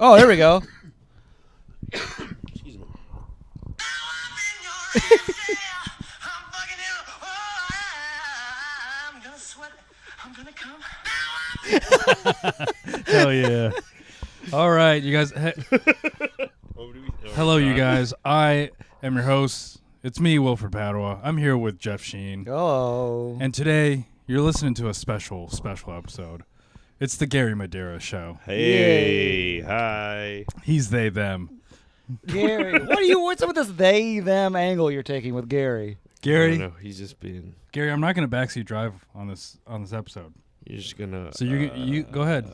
Oh, there we go. Excuse me. Hell yeah. All right, you guys. Hello, you guys. I am your host. It's me, Wilfred Padua. I'm here with Jeff Sheen. Oh. And today, you're listening to a special episode. It's the Garri Madera show. Hey, hi. He's they, them. Garri. What's up with this they, them angle you're taking with Garri? Garri, No, he's just being. Garri, I'm not going to backseat drive on this episode. You're just gonna. So you go ahead.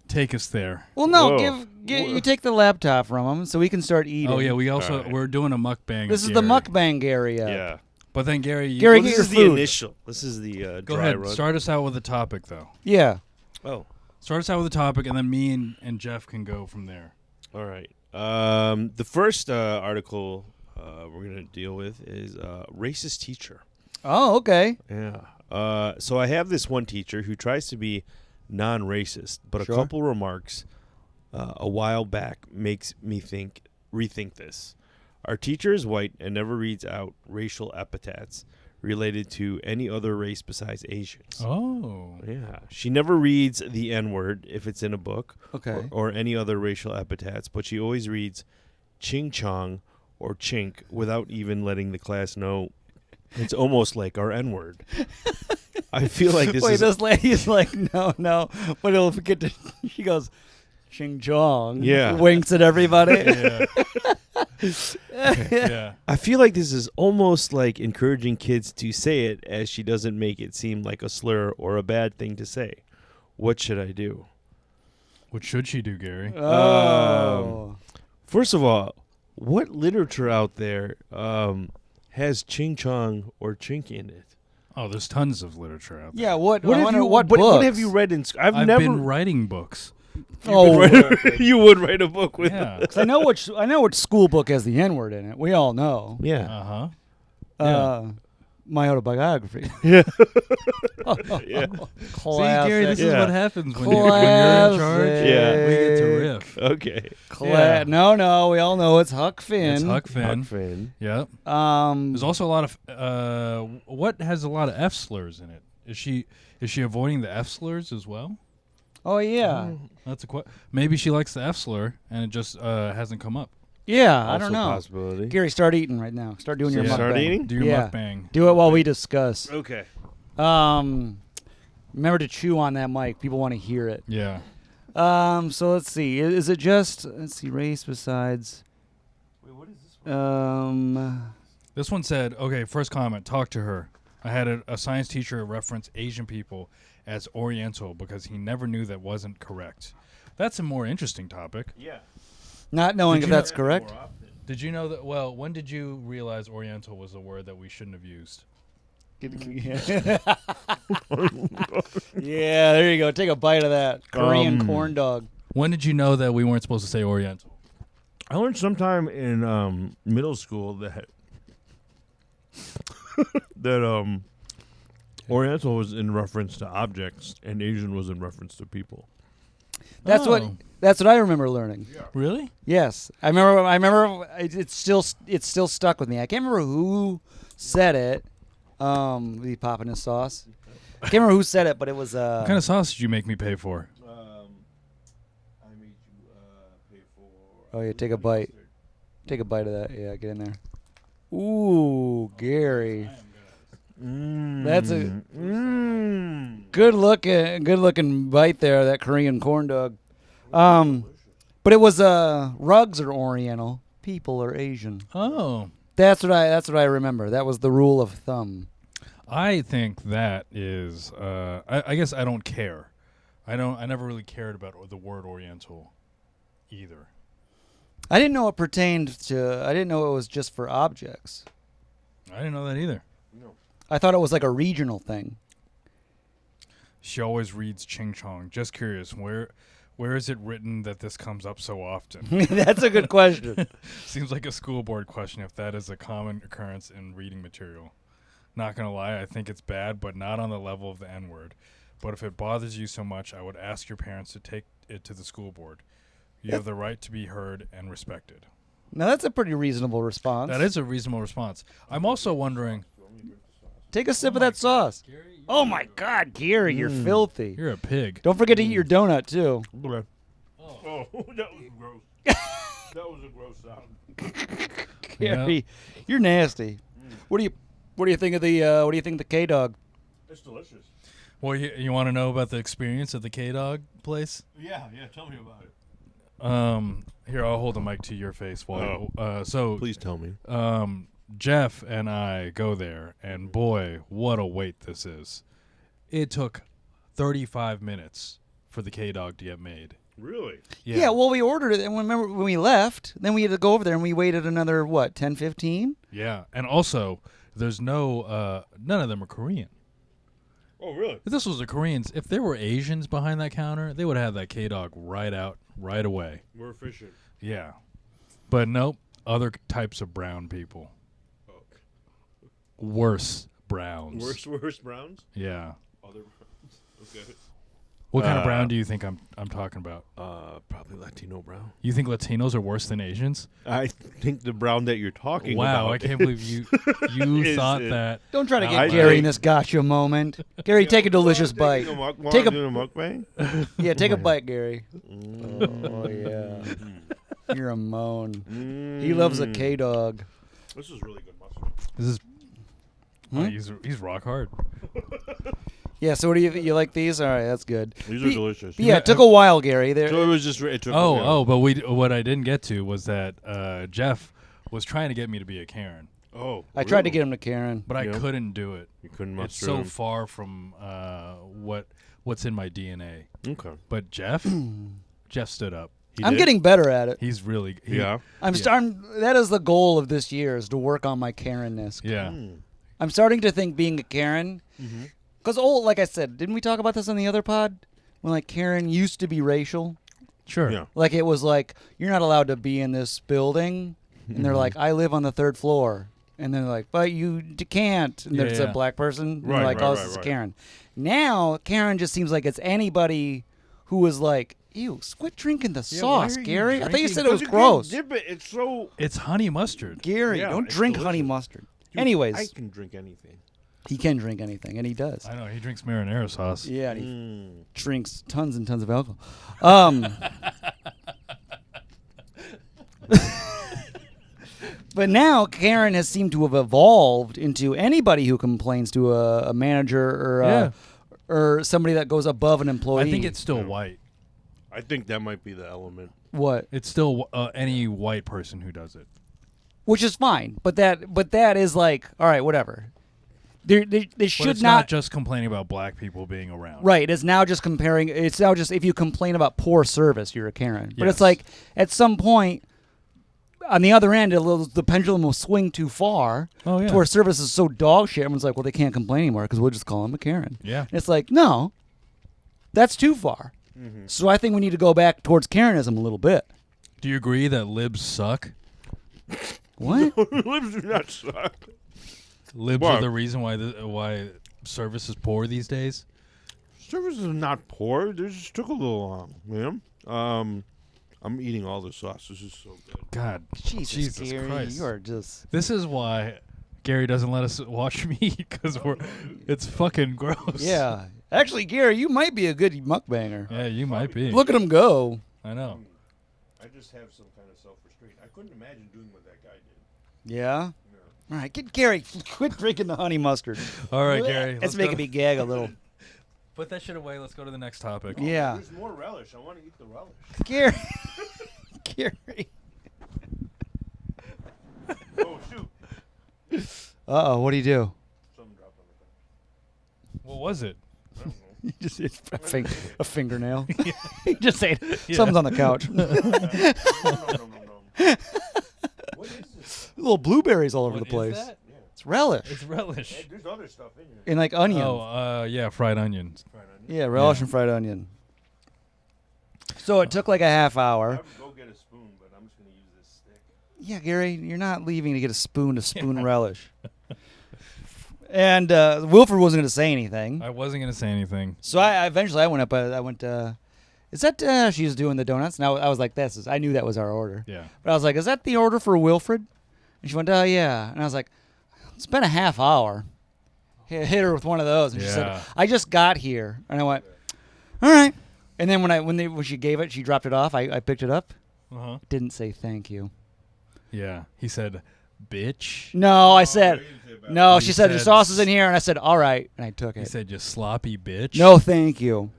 Take us there. Well, no, Whoa. you take the laptop from him so we can start eating. Oh, yeah, Alright. we're doing a mukbang. This of is the Garri. mukbang Garri. Yeah. But then, Garri, Garri, Well, get this your is the food. initial. This is the go dry ahead. run. Start us out with a topic, though. Yeah. Oh, Start us out with a topic, and then me and Jeff can go from there. all right. The first article we're gonna deal with is racist teacher. Oh, okay. Yeah. So I have this one teacher who tries to be non-racist, but Sure. a couple remarks a while back makes me rethink this. Our teacher is white and never reads out racial epithets related to any other race besides Asians. Oh. Yeah. She never reads the N-word if it's in a book Okay. or any other racial epithets, but she always reads ching chong or chink without even letting the class know. It's almost like our N-word. I feel like this lady's like, no. But he'll forget to. She goes, ching chong. Yeah. Winks at everybody. Yeah. Yeah. I feel like this is almost like encouraging kids to say it, as she doesn't make it seem like a slur or a bad thing to say. What should I do? What should she do, Garri? Oh. First of all, what literature out there has ching chong or chink in it? Oh, there's tons of literature out there. Yeah. What? What I have wonder you? what What books? have you read in? I've never. been writing books. Oh, You would write a book with. Yeah. 'cause I know which school book has the N-word in it. We all know. Yeah. Uh-huh. My autobiography. Yeah. Classic. See, Garri, this is Yeah. what happens when you're in charge. Classic. Yeah. We get to riff. Okay. Yeah. No, we all know it's Huck Finn. It's Huck Finn. Huck Finn. Yep. Um, There's also a lot of what has a lot of F slurs in it? Is she avoiding the F slurs as well? oh yeah, That's a maybe she likes the F slur and it just hasn't come up. yeah. I Also don't know. Possibility. Gary, start eating right now. Start doing your Yeah. mukbang. Start eating? Do your Yeah. mukbang. Do it while we discuss. Okay. Remember to chew on that mic. People want to hear it. Yeah. So let's see. Is it just race besides? Wait, what is this? This one said, okay, first comment, talk to her. I had a science teacher reference Asian people as Oriental because he never knew that wasn't correct. That's a more interesting topic. Yeah. Not knowing Did if you that's correct. Did you know that, well, when did you realize Oriental was a word that we shouldn't have used? Yeah, there you go. Take a bite of that Korean corn dog. When did you know that we weren't supposed to say Oriental? I learned sometime in middle school that Oriental was in reference to objects and Asian was in reference to people. That's what I remember learning. Really? Yes, I remember. It's still stuck with me. I can't remember who said it. The popping his sauce. I can't remember who said it, but it was. What kind of sauce did you make me pay for? I made you pay for. Oh yeah, take a bite. Take a bite of that. Yeah, get in there. Ooh, Garri. That's a good looking bite there. That Korean corn dog. But it was rugs are Oriental, people are Asian. Oh. That's what I remember. That was the rule of thumb. I think that is, I guess I don't care. I never really cared about the word Oriental either. I didn't know it pertained to. I didn't know it was just for objects. I didn't know that either. I thought it was like a regional thing. She always reads Ching Chong. Just curious, where is it written that this comes up so often? That's a good question. Seems like a school board question if that is a common occurrence in reading material. Not gonna lie, I think it's bad, but not on the level of the N-word. But if it bothers you so much, I would ask your parents to take it to the school board. You have the right to be heard and respected. Now that's a pretty reasonable response. That is a reasonable response. I'm also wondering. Take a sip of that sauce. Gary, Oh my God, Gary, you're filthy. you're a pig. Don't forget to eat your donut too. Oh, that was gross. That was a gross sound. Gary, you're nasty. What do you think of the K-Dog? It's delicious. Well, you want to know about the experience at the K-Dog place? Yeah, tell me about it. Here, I'll hold the mic to your face while. Please tell me. Jeff and I go there, and boy, what a wait this is. It took 35 minutes for the K-Dog to get made. Really? Yeah, well, we ordered it, and remember when we left, then we had to go over there, and we waited another, 10, 15? Yeah, and also, there's none of them are Korean. Oh, really? If this was the Koreans, if there were Asians behind that counter, they would have that K-Dog right out, right away. More efficient. Yeah. But nope, other types of brown people. Oh. Worse browns. Worse browns? Yeah. Other browns. Okay. What kind of brown do you think I'm talking about? Probably Latino brown. You think Latinos are worse than Asians? I think the brown that you're talking about. Wow, I can't believe you thought that. Don't try to get Gary in this gotcha moment. Gary, take a delicious bite. Take a mukbang? Yeah, take a bite, Gary. Oh, yeah. You're a moan. He loves a K-Dog. This is really good mustard. This is he's rock hard. Yeah, so what do you like these? All right, that's good. These are delicious. Yeah, it took a while, Gary. So it was just it took a while. But what I didn't get to was that Jeff was trying to get me to be a Karen. Oh, I tried to get him to Karen, but I couldn't do it. You couldn't It's muster so him. far from what's in my DNA. Okay. But Jeff stood up. I'm getting better at it. He's really I'm starting. That is the goal of this year, is to work on my Karen-ness. Yeah. I'm starting to think being a Karen, because like I said, didn't we talk about this on the other pod? When like Karen used to be racial. Sure. Yeah. Like it was like, you're not allowed to be in this building, and they're like, I live on the 3rd floor, and they're like, but you can't. And there's a black person, and they're like, this is Karen. Now Karen just seems like it's anybody who was like, ew, quit drinking the sauce, Gary. I thought you said it was gross. Dip it. It's so. It's honey mustard. Gary, don't drink honey mustard. Dude, Anyways, I can drink anything. he can drink anything, and he does. I know, he drinks marinara sauce. Yeah, and he drinks tons and tons of alcohol. But now Karen has seemed to have evolved into anybody who complains to a manager or somebody that goes above an employee. I think it's still white. I think that might be the element. What? It's still any white person who does it. Which is fine, but that is like, all right, whatever. They should But it's not just complaining about black people being around. Right. It's now just comparing. It's now just if you complain about poor service, you're a Karen. But it's Yes. like at some point, on the other end, the pendulum will swing too far Oh, yeah. to where service is so dog shit. Everyone's like, well, they can't complain anymore because we'll just call them a Karen. Yeah. And it's like, no, that's too far. So I think we need to go back towards Karenism a little bit. Do you agree that libs suck? What? Libs do not suck. Libs What? are the reason why service is poor these days? Service is not poor. They just took a little long, man. I'm eating all the sauce. This is so good. God, Jesus, Gary, Christ. you are just. This is why Gary doesn't let us watch meat, because it's fucking gross. Yeah. Actually, Gary, you might be a good mukbanger. Yeah, you might be. Look at him go. I know. I just have some kind of self-restraint. I couldn't imagine doing what that guy did. Yeah? All right, get Gary. Quit drinking the honey mustard. All right, Gary. It's making me gag a little. Put that shit away. Let's go to the next topic. Yeah. There's more relish. I want to eat the relish. Gary. Gary. Oh, shoot. Uh-oh, what do you do? Something dropped on the couch. What was it? I don't know. You just ate a fingernail. You just ate something's on the couch. No. What is this? Little blueberries all over What the place. is that? Yeah. It's relish. It's relish. Hey, there's other stuff in here. And like onion. Oh, yeah, fried onions. Fried onion. Yeah, relish and fried onion. So it took like a half I hour. would go get a spoon, but I'm just going to use this stick. Yeah, Gary, you're not leaving to get a spoon relish. And Wilfred wasn't going to say anything. I wasn't gonna say anything. So I eventually went up. I went is that she's doing the donuts? And I was like, I knew that was our order. Yeah. But I was like, is that the order for Wilfred? And she went, yeah. And I was like, it's been a half hour. Hit her with one of those. And she said, I just got here. And I went, all right. And then when she gave it, she dropped it off. I picked it up. Uh-huh. Didn't say thank you. Yeah. He said, bitch. No, I said, no. She said, said the sauce is in here. And I said, all right. And I took it. He said, you sloppy bitch. No, thank you.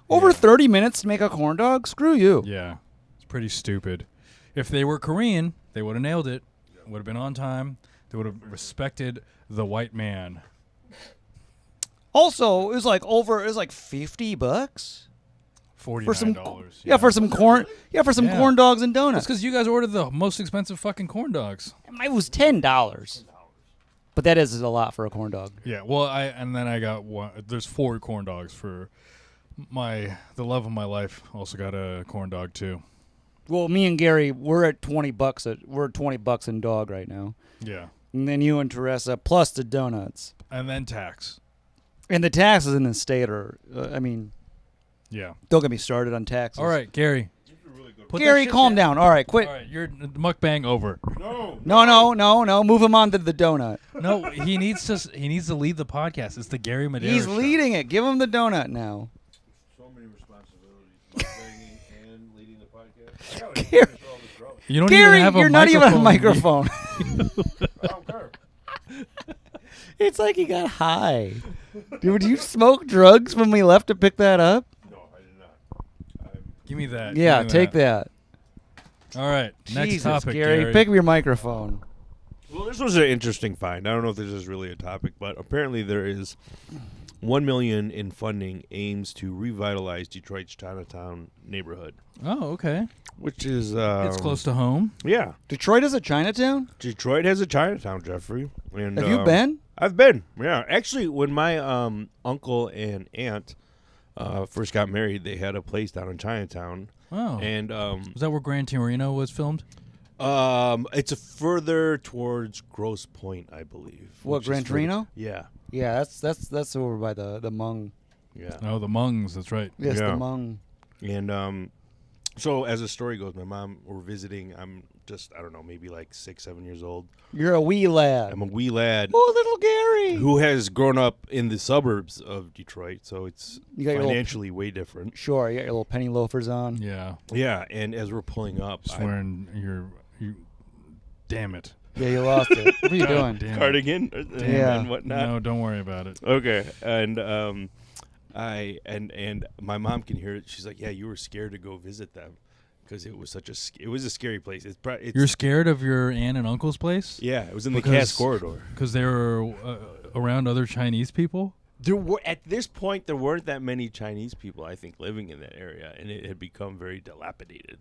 Over 30 minutes to make a corn dog? Screw you. Yeah. It's pretty stupid. If they were Korean, they would have nailed it. Would have been on time. They would have respected the white man. Also, it was like $50 $49. for some for some corn. Yeah, for some corn dogs and That's donuts. because you guys ordered the most expensive fucking corn dogs. It was $10. But that is a lot for a corn dog. Yeah, well, I got one. There's 4 corn dogs for the love of my life. Also got a corn dog too. Well, me and Garri, we're at $20. We're at $20 in dog right now. Yeah, And then you and Teresa plus the donuts. and then tax. And the taxes in the state are, Yeah. don't get me started on taxes. All right, Gary. Garri, calm down. All right, quit. All right, you're mukbang over. No. Move him on to the donut. No, he needs to lead the podcast. It's the Gary Madera He's show. leading it. Give him the donut now. So many responsibilities. Banging and leading the podcast. Garri, You don't Garri, even have a you're not even a microphone. microphone. I don't care. It's like he got high. Dude, did you smoke drugs when we left to pick that up? No, I did not. Give me that. Yeah, Give me take that. All right, next Jesus, topic, Garri. Pick up your microphone. Well, this was an interesting find. I don't know if this is really a topic, but apparently there is $1 million in funding aims to revitalize Detroit's Chinatown neighborhood, Oh, okay. which is It's close to home. Yeah, Detroit is a Chinatown? Detroit has a Chinatown, Jeffrey. And Have you been? I've been. Yeah, actually, when my uncle and aunt first got married, they had a place down in Chinatown. Oh, And was that where Gran Torino was filmed? it's a further towards Grosse Pointe, I believe. What, which is Gran further- Torino? Yeah, Yeah, that's over by the Hmong. yeah. Oh, the Mungs. That's right. Yes, Yeah. the Hmong. And so as the story goes, my mom were visiting. I'm just, I don't know, maybe like 6, 7 years old. You're a wee lad. I'm a wee lad Oh, little Garri. who has grown up in the suburbs of Detroit, so it's You got your financially way different. Sure, you got your little penny loafers on. Yeah. Yeah, and as we're pulling up, Swearing you. Damn it. Yeah, you lost it. What are you God doing? damn it. cardigan Yeah. and whatnot. No, don't worry about it. Okay, and and my mom can hear it. She's like, "Yeah, you were scared to go visit them because it was it was a scary place." It's You're scared of your aunt and uncle's place? yeah, it was in the Because- Cass corridor. Because they were around other Chinese people? There were at this point there weren't that many Chinese people, I think, living in that area, and it had become very dilapidated.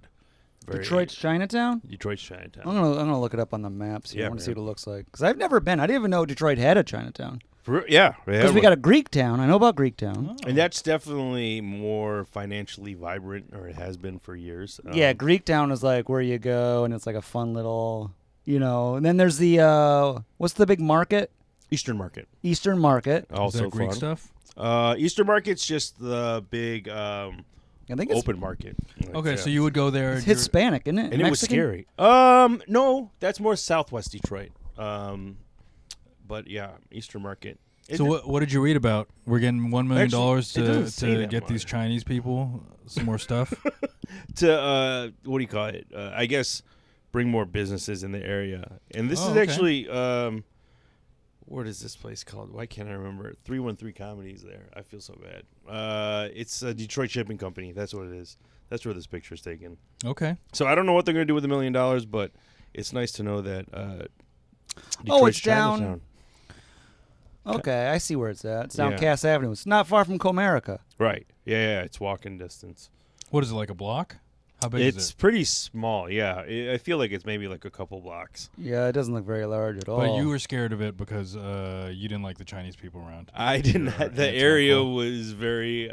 Detroit's Chinatown? Detroit's Chinatown. I'm gonna look it up on the maps. Yeah, I want to see man. what it looks like. Because I've never been. I didn't even know Detroit had a Chinatown. Yeah, Because we got a Greek town. I know about Greek town. Oh. and that's definitely more financially vibrant, or it has been for years. Yeah, Greek town is like where you go, and it's like a fun little, And then there's the what's the big market? Eastern Market. Eastern Market. Is Also there Greek fun. stuff? Eastern Market's just the big I think it's open market. Like, Okay, yeah. so you would go there. it's Hispanic, isn't it? and it was Mexican? scary. No, that's more Southwest Detroit. But yeah, Eastern Market. So what did you read about? We're getting $1 million Actually, it doesn't say to that get these much. Chinese people some more stuff? To what do you call it? I guess bring more businesses in the area. And this Oh, is okay. actually what is this place called? Why can't I remember? 313 Comedies there. I feel so bad. It's a Detroit Shipping Company. That's what it is. That's where this picture is taken. Okay. So I don't know what they're going to do with $1 million, but it's nice to know that Oh, it's Detroit's down. Chinatown. Okay, I see where it's at. It's down Yeah. Cass Avenue. It's not far from Comerica. Right. Yeah, it's walking distance. What is it, like a block? How big It's is it? pretty small, yeah. I feel like it's maybe like a couple blocks. Yeah, it doesn't look very large at all. But you were scared of it because you didn't like the Chinese people around. I didn't. Your The aunt's area uncle. was very.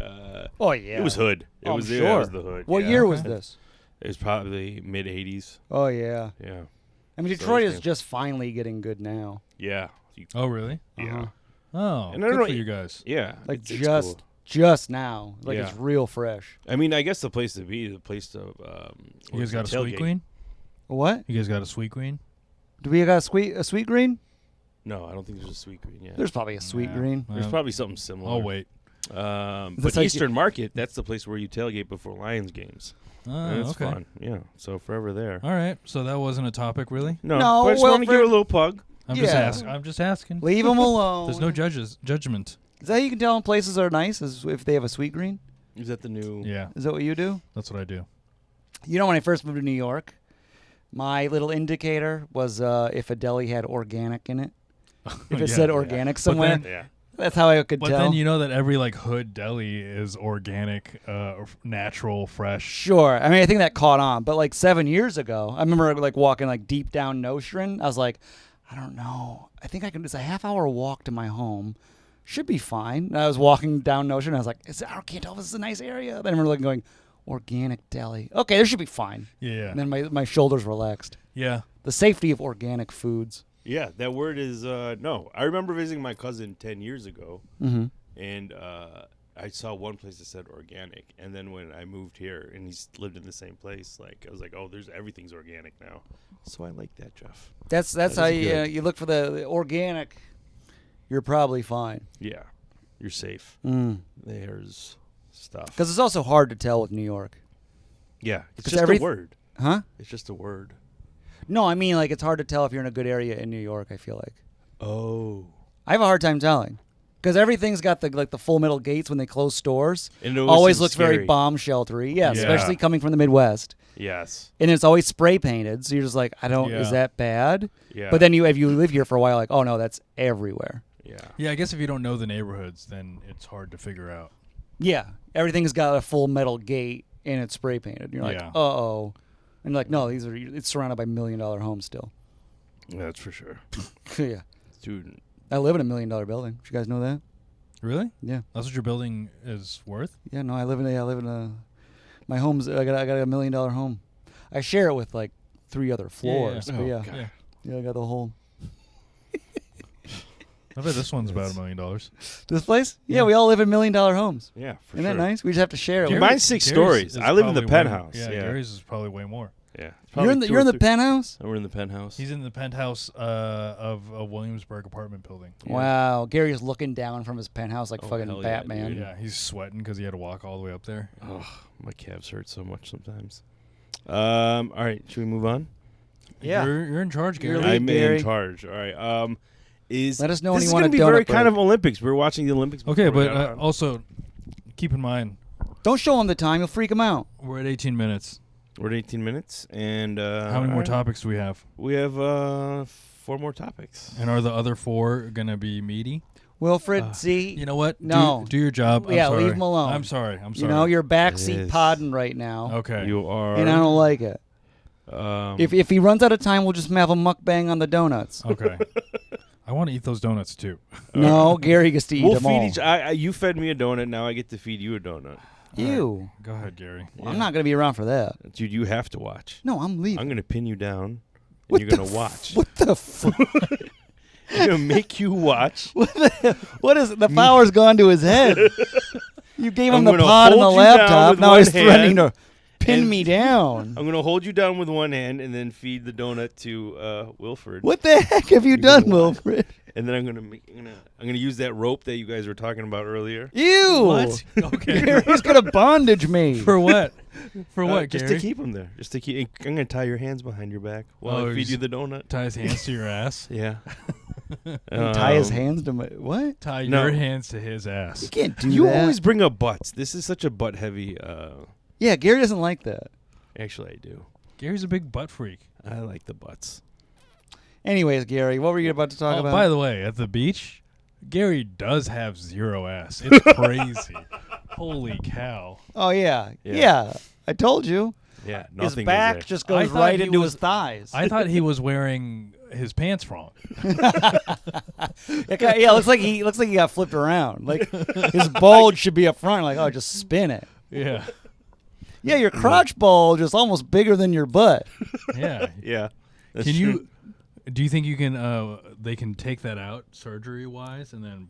Oh yeah, It was hood. It Oh, was. I'm Yeah, it was sure. the hood. What yeah. year was Okay. this? It was probably mid '80s. Oh yeah. Yeah. I mean, So Detroit it's is just finally getting good now. Yeah. Oh, really? Yeah. Uh-huh. Oh, And I good don't for know- you guys. Yeah. Like it's just cool. just now. Like Yeah. it's real fresh. I mean, I guess the place to be, the place to. You guys got a sweet queen? What? You guys got a sweet queen? Do we got a sweet green? No, I don't think there's a sweet green yet. There's probably a sweet Yeah. green. There's probably something similar. Oh, wait. But like Eastern Market, that's the place where you tailgate before Lions games. And it's okay. fun. Yeah, so forever there. All right. So that wasn't a topic, really? No, No, but I just want to give Wilfred. a little plug. I'm just asking. Leave them alone. There's no judgment. Is that how you can tell when places are nice? Is if they have a sweet green? Is that the new? Yeah, Is that what you do? that's what I do. You know, when I first moved to New York, my little indicator was if a deli had organic in it. If it said organic somewhere, Yeah. that's how I could But tell. then you know that every like hood deli is organic, natural, fresh. Sure. I mean, I think that caught on. But like 7 years ago, I remember like walking like deep down Nostrand. I was like, I don't know. I think I can. It's a half-hour walk to my home. Should be fine. And I was walking down Nostrand. I was like, I can't tell if this is a nice area. Then I remember looking, going, organic deli. Okay, there should be fine. Yeah. And then my shoulders relaxed. Yeah. The safety of organic foods. Yeah, that word is no. I remember visiting my cousin 10 years ago, Mm-hmm. and I saw one place that said organic, and then when I moved here and he's lived in the same place, like I was like, oh, everything's organic now. So I like that, Jeff. That's That how is you good. you look for the organic. You're probably fine. Yeah, you're safe. Mm. There's stuff. Because it's also hard to tell with New York. Yeah, it's 'Cause just a word. Huh? It's just a word. No, I mean like it's hard to tell if you're in a good area in New York. I feel like Oh. I have a hard time telling because everything's got the full metal gates when they close stores. And it Always seems looks scary. very bomb sheltery. Yeah, Yeah. especially coming from the Midwest. Yes. And it's always spray painted, so you're just like, I don't. Is Yeah. that bad? Yeah. But then if you live here for a while, like, oh no, that's everywhere. Yeah. Yeah, I guess if you don't know the neighborhoods, then it's hard to figure out. Yeah, everything's got a full metal gate and it's spray painted. You're like, Yeah. uh-oh. And you're like, no, it's surrounded by $1 million homes still. Yeah, that's for sure. Yeah. Dude. I live in $1 million building. Did you guys know that? Really? Yeah. That's what your building is worth? Yeah, no, I live in a my home's I got a $1 million home. I share it with like 3 other floors. yeah. But Oh, yeah. God. Yeah, I got the whole I bet this one's about $1 million. this place? Yeah, Yeah. we all live in $1 million homes. Yeah, for Isn't sure. that nice? We just have to share it. Dude, with mine's 6 Gary's stories. is I live in the probably way- penthouse. Yeah, Yeah. Gary's is probably way more. Yeah. You're in the penthouse? We're in the penthouse. He's in the penthouse of a Williamsburg apartment building. Yeah. Wow, Gary's looking down from his penthouse like Oh, fucking hell yeah, Batman. dude. Yeah, he's sweating because he had to walk all the way up there. Oh, my calves hurt so much sometimes. All right, should we move on? Yeah. You're in charge, Gary. You're lead, I'm Gary. in charge. All right. Let us know when this you is want gonna a be very donut kind break. of Olympics. We're watching the Olympics. Okay, before we but got on. also keep in mind Don't show him the time. You'll freak him out. we're at 18 minutes. We're at 18 minutes, and How many more topics do we have? We have 4 more topics. And are the other 4 gonna be meaty? Wilfred, see, You know what? No. Do your job. I'm Yeah, sorry. leave him alone. I'm sorry. you know, you're It backseat is. podding right now. okay. You are. And I don't like it. If he runs out of time, we'll just have a mukbang on the donuts. Okay. I want to eat those donuts too. No, Gary gets to eat we'll them feed all. each. You fed me a donut. Now I get to feed you a donut. Ew. Go ahead, Gary. Well, I'm not going to be around for that. Dude, you have to watch. No, I'm leaving. I'm gonna pin you down, and What you're the gonna watch. What the fuck? I'm gonna make you watch. What is it? The power's gone to his head. You gave him I'm the gonna pod and the hold you down laptop. with Now one he's threatening hand to pin and- me down. I'm gonna hold you down with one hand, and then feed the donut to Wilfred. What the heck have you You're done, gonna watch. Wilfred? And then I'm gonna use that rope that you guys were talking about earlier. Ew. What? Okay. Gary's going to bondage me. For what? For what, Just Gary? to keep him there. Just to keep. I'm gonna tie your hands behind your back while Oh, I feed he's- you the donut. Tie his hands to your ass. Yeah. Tie his hands to my... What? Tie No. your hands to his You ass. can't do You that. always bring up butts. This is such a butt heavy. Yeah, Gary doesn't like that. Actually, I do. Gary's a big butt freak. I like the butts. Anyways, Gary, what were you about to talk about? By the way, at the beach, Gary does have 0 ass. It's crazy. Holy cow. Oh, yeah. Yeah. Yeah. I told you. Yeah, His nothing. back is there. just I goes thought right he into was- his thighs. I thought he was wearing his pants wrong. Yeah, looks like he got flipped around. Like his bulge should be up front. Like, oh, just spin it. Yeah. Yeah, your crotch bulge is almost bigger than your butt. Yeah. Yeah. That's Can true. you? Do you think you can? They can take that out surgery wise and then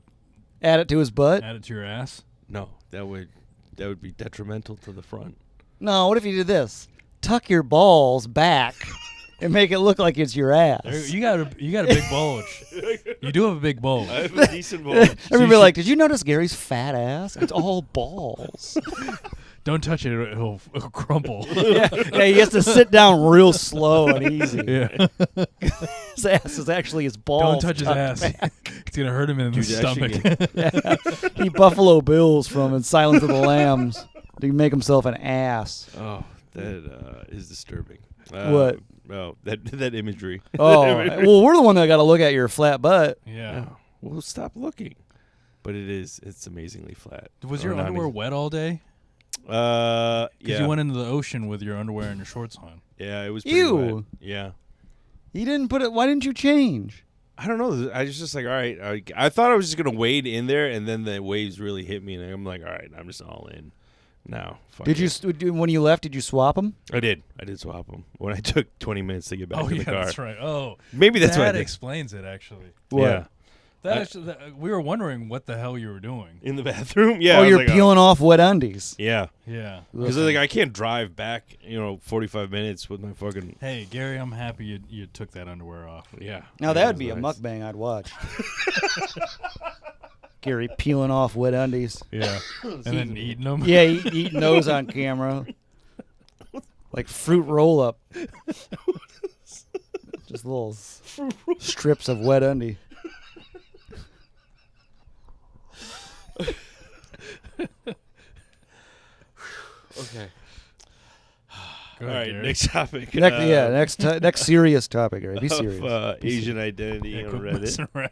Add it to his butt. add it to your ass. No, that would be detrimental to the front. No, what if you did this? Tuck your balls back and make it look like it's your ass. You got a big bulge. You do have a big bulge. I have a decent bulge. Everybody like, did you notice Gary's fat ass? It's all balls. Don't touch it; it'll crumple. yeah, he has to sit down real slow and easy. Yeah. His ass is actually his balls. Don't touch his ass. It's gonna hurt him in the stomach. He Buffalo Bills from in Silence of the Lambs to make himself an ass. Oh, that is disturbing. What? Oh, that imagery. Oh, well, we're the one that got to look at your flat butt. Yeah. Oh, well, stop looking. But it's amazingly flat. Was your underwear wet all day? Yeah. Because you went into the ocean with your underwear and your shorts on. Yeah, it was pretty wet. Yeah. You didn't put it. Why didn't you change? I don't know. I was just like, all right. I thought I was just gonna wade in there, and then the waves really hit me, and I'm like, all right, I'm just all in. Now, did you when you left? Did you swap them? I did swap them when I took 20 minutes to get back to the car. Oh, yeah, that's right. Oh, maybe that's what that explains it actually. What? Yeah. We were wondering what the hell you were doing in the bathroom. Yeah. Oh, you're peeling off wet undies. Yeah. Yeah. Because like I can't drive back, 45 minutes with my fucking. Hey, Gary, I'm happy you took that underwear off. Yeah. Now that would be nice. A mukbang I'd watch. Gary peeling off wet undies. Yeah. And then eating them. Yeah, eating those on camera. Like fruit roll up. Just little strips of wet undie. Okay. All right, Gary. Next topic. Next serious topic, Gary. Be serious. Asian identity on Reddit.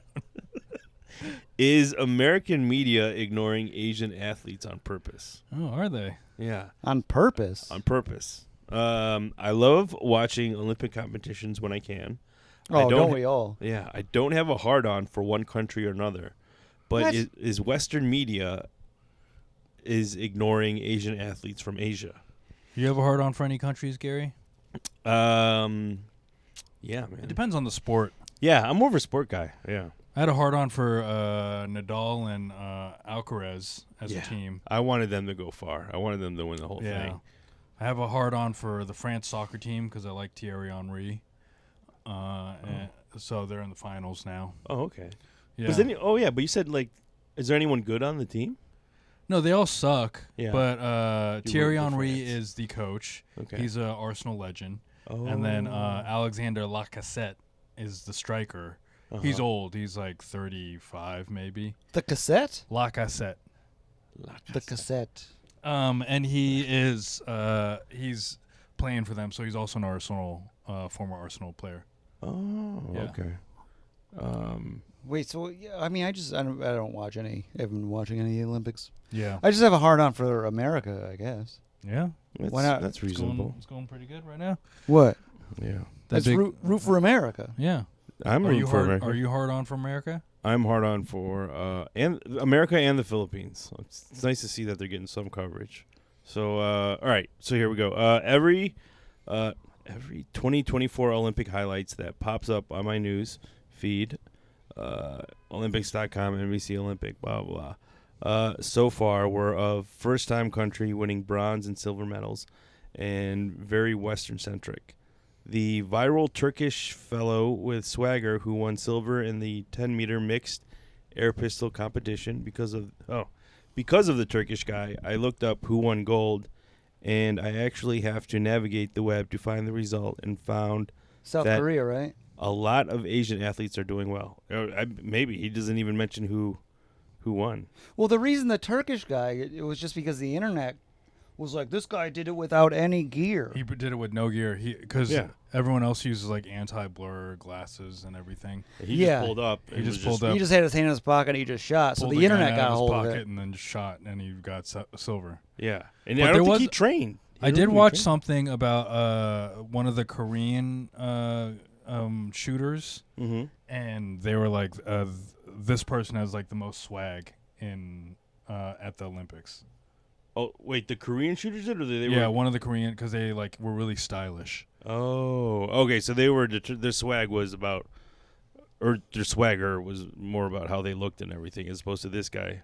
Is American media ignoring Asian athletes on purpose? Oh, are they? Yeah. On purpose? On purpose. I love watching Olympic competitions when I can. Oh, don't we all? Yeah. I don't have a hard-on for one country or another. But is Western media is ignoring Asian athletes from Asia? You have a hard-on for any countries, Gary? Yeah, man. It depends on the sport. Yeah, I'm more of a sport guy. Yeah. I had a hard-on for Nadal and Alcaraz as a team. I wanted them to go far. I wanted them to win the whole thing. I have a hard-on for the France soccer team because I like Thierry Henry. And so they're in the finals now. Oh, okay. Yeah. But you said, is there anyone good on the team? No, they all suck. Yeah. But Thierry Henry is the coach. Okay. He's an Arsenal legend. Oh. And then Alexander Lacazette is the striker. Uh-huh. He's old. He's like 35 maybe. The cassette? Lacazette. The cassette. And he is he's playing for them, so he's also an former Arsenal player. Oh, yeah. Okay. Wait, so I don't watch any. I haven't been watching any of the Olympics. Yeah. I just have a hard on for America, I guess. Yeah. Why not? That's reasonable. It's going pretty good right now. What? Yeah. That's root for America. Yeah. I'm rooting for America. Are you hard on for America? I'm hard on for and America and the Philippines. It's nice to see that they're getting some coverage. So all right, so here we go. Every 2024 Olympic highlights that pops up on my news feed, Olympics.com, NBC Olympic, blah blah. So far, we're of first-time country winning bronze and silver medals, and very Western centric. The viral Turkish fellow with swagger who won silver in the 10-meter mixed air pistol competition because of the Turkish guy. I looked up who won gold, and I actually have to navigate the web to find the result and found South Korea, right? A lot of Asian athletes are doing well. Maybe he doesn't even mention who won. Well, the reason the Turkish guy, it was just because the internet was like, this guy did it without any gear. He did it with no gear. Because everyone else uses like anti-blur glasses and everything. He just pulled up. He just pulled up. He just had his hand in his pocket and he just shot. So the internet got a hold of it. And then just shot, and he got silver. Yeah. And I don't think he trained. I did watch something about one of the Korean shooters, and they were like, this person has like the most swag in at the Olympics. Oh, wait, the Korean shooters did? Or they were one of the Korean, because they like were really stylish. Oh, okay, so they were, their swag was about, or their swagger was more about how they looked and everything, as opposed to this guy.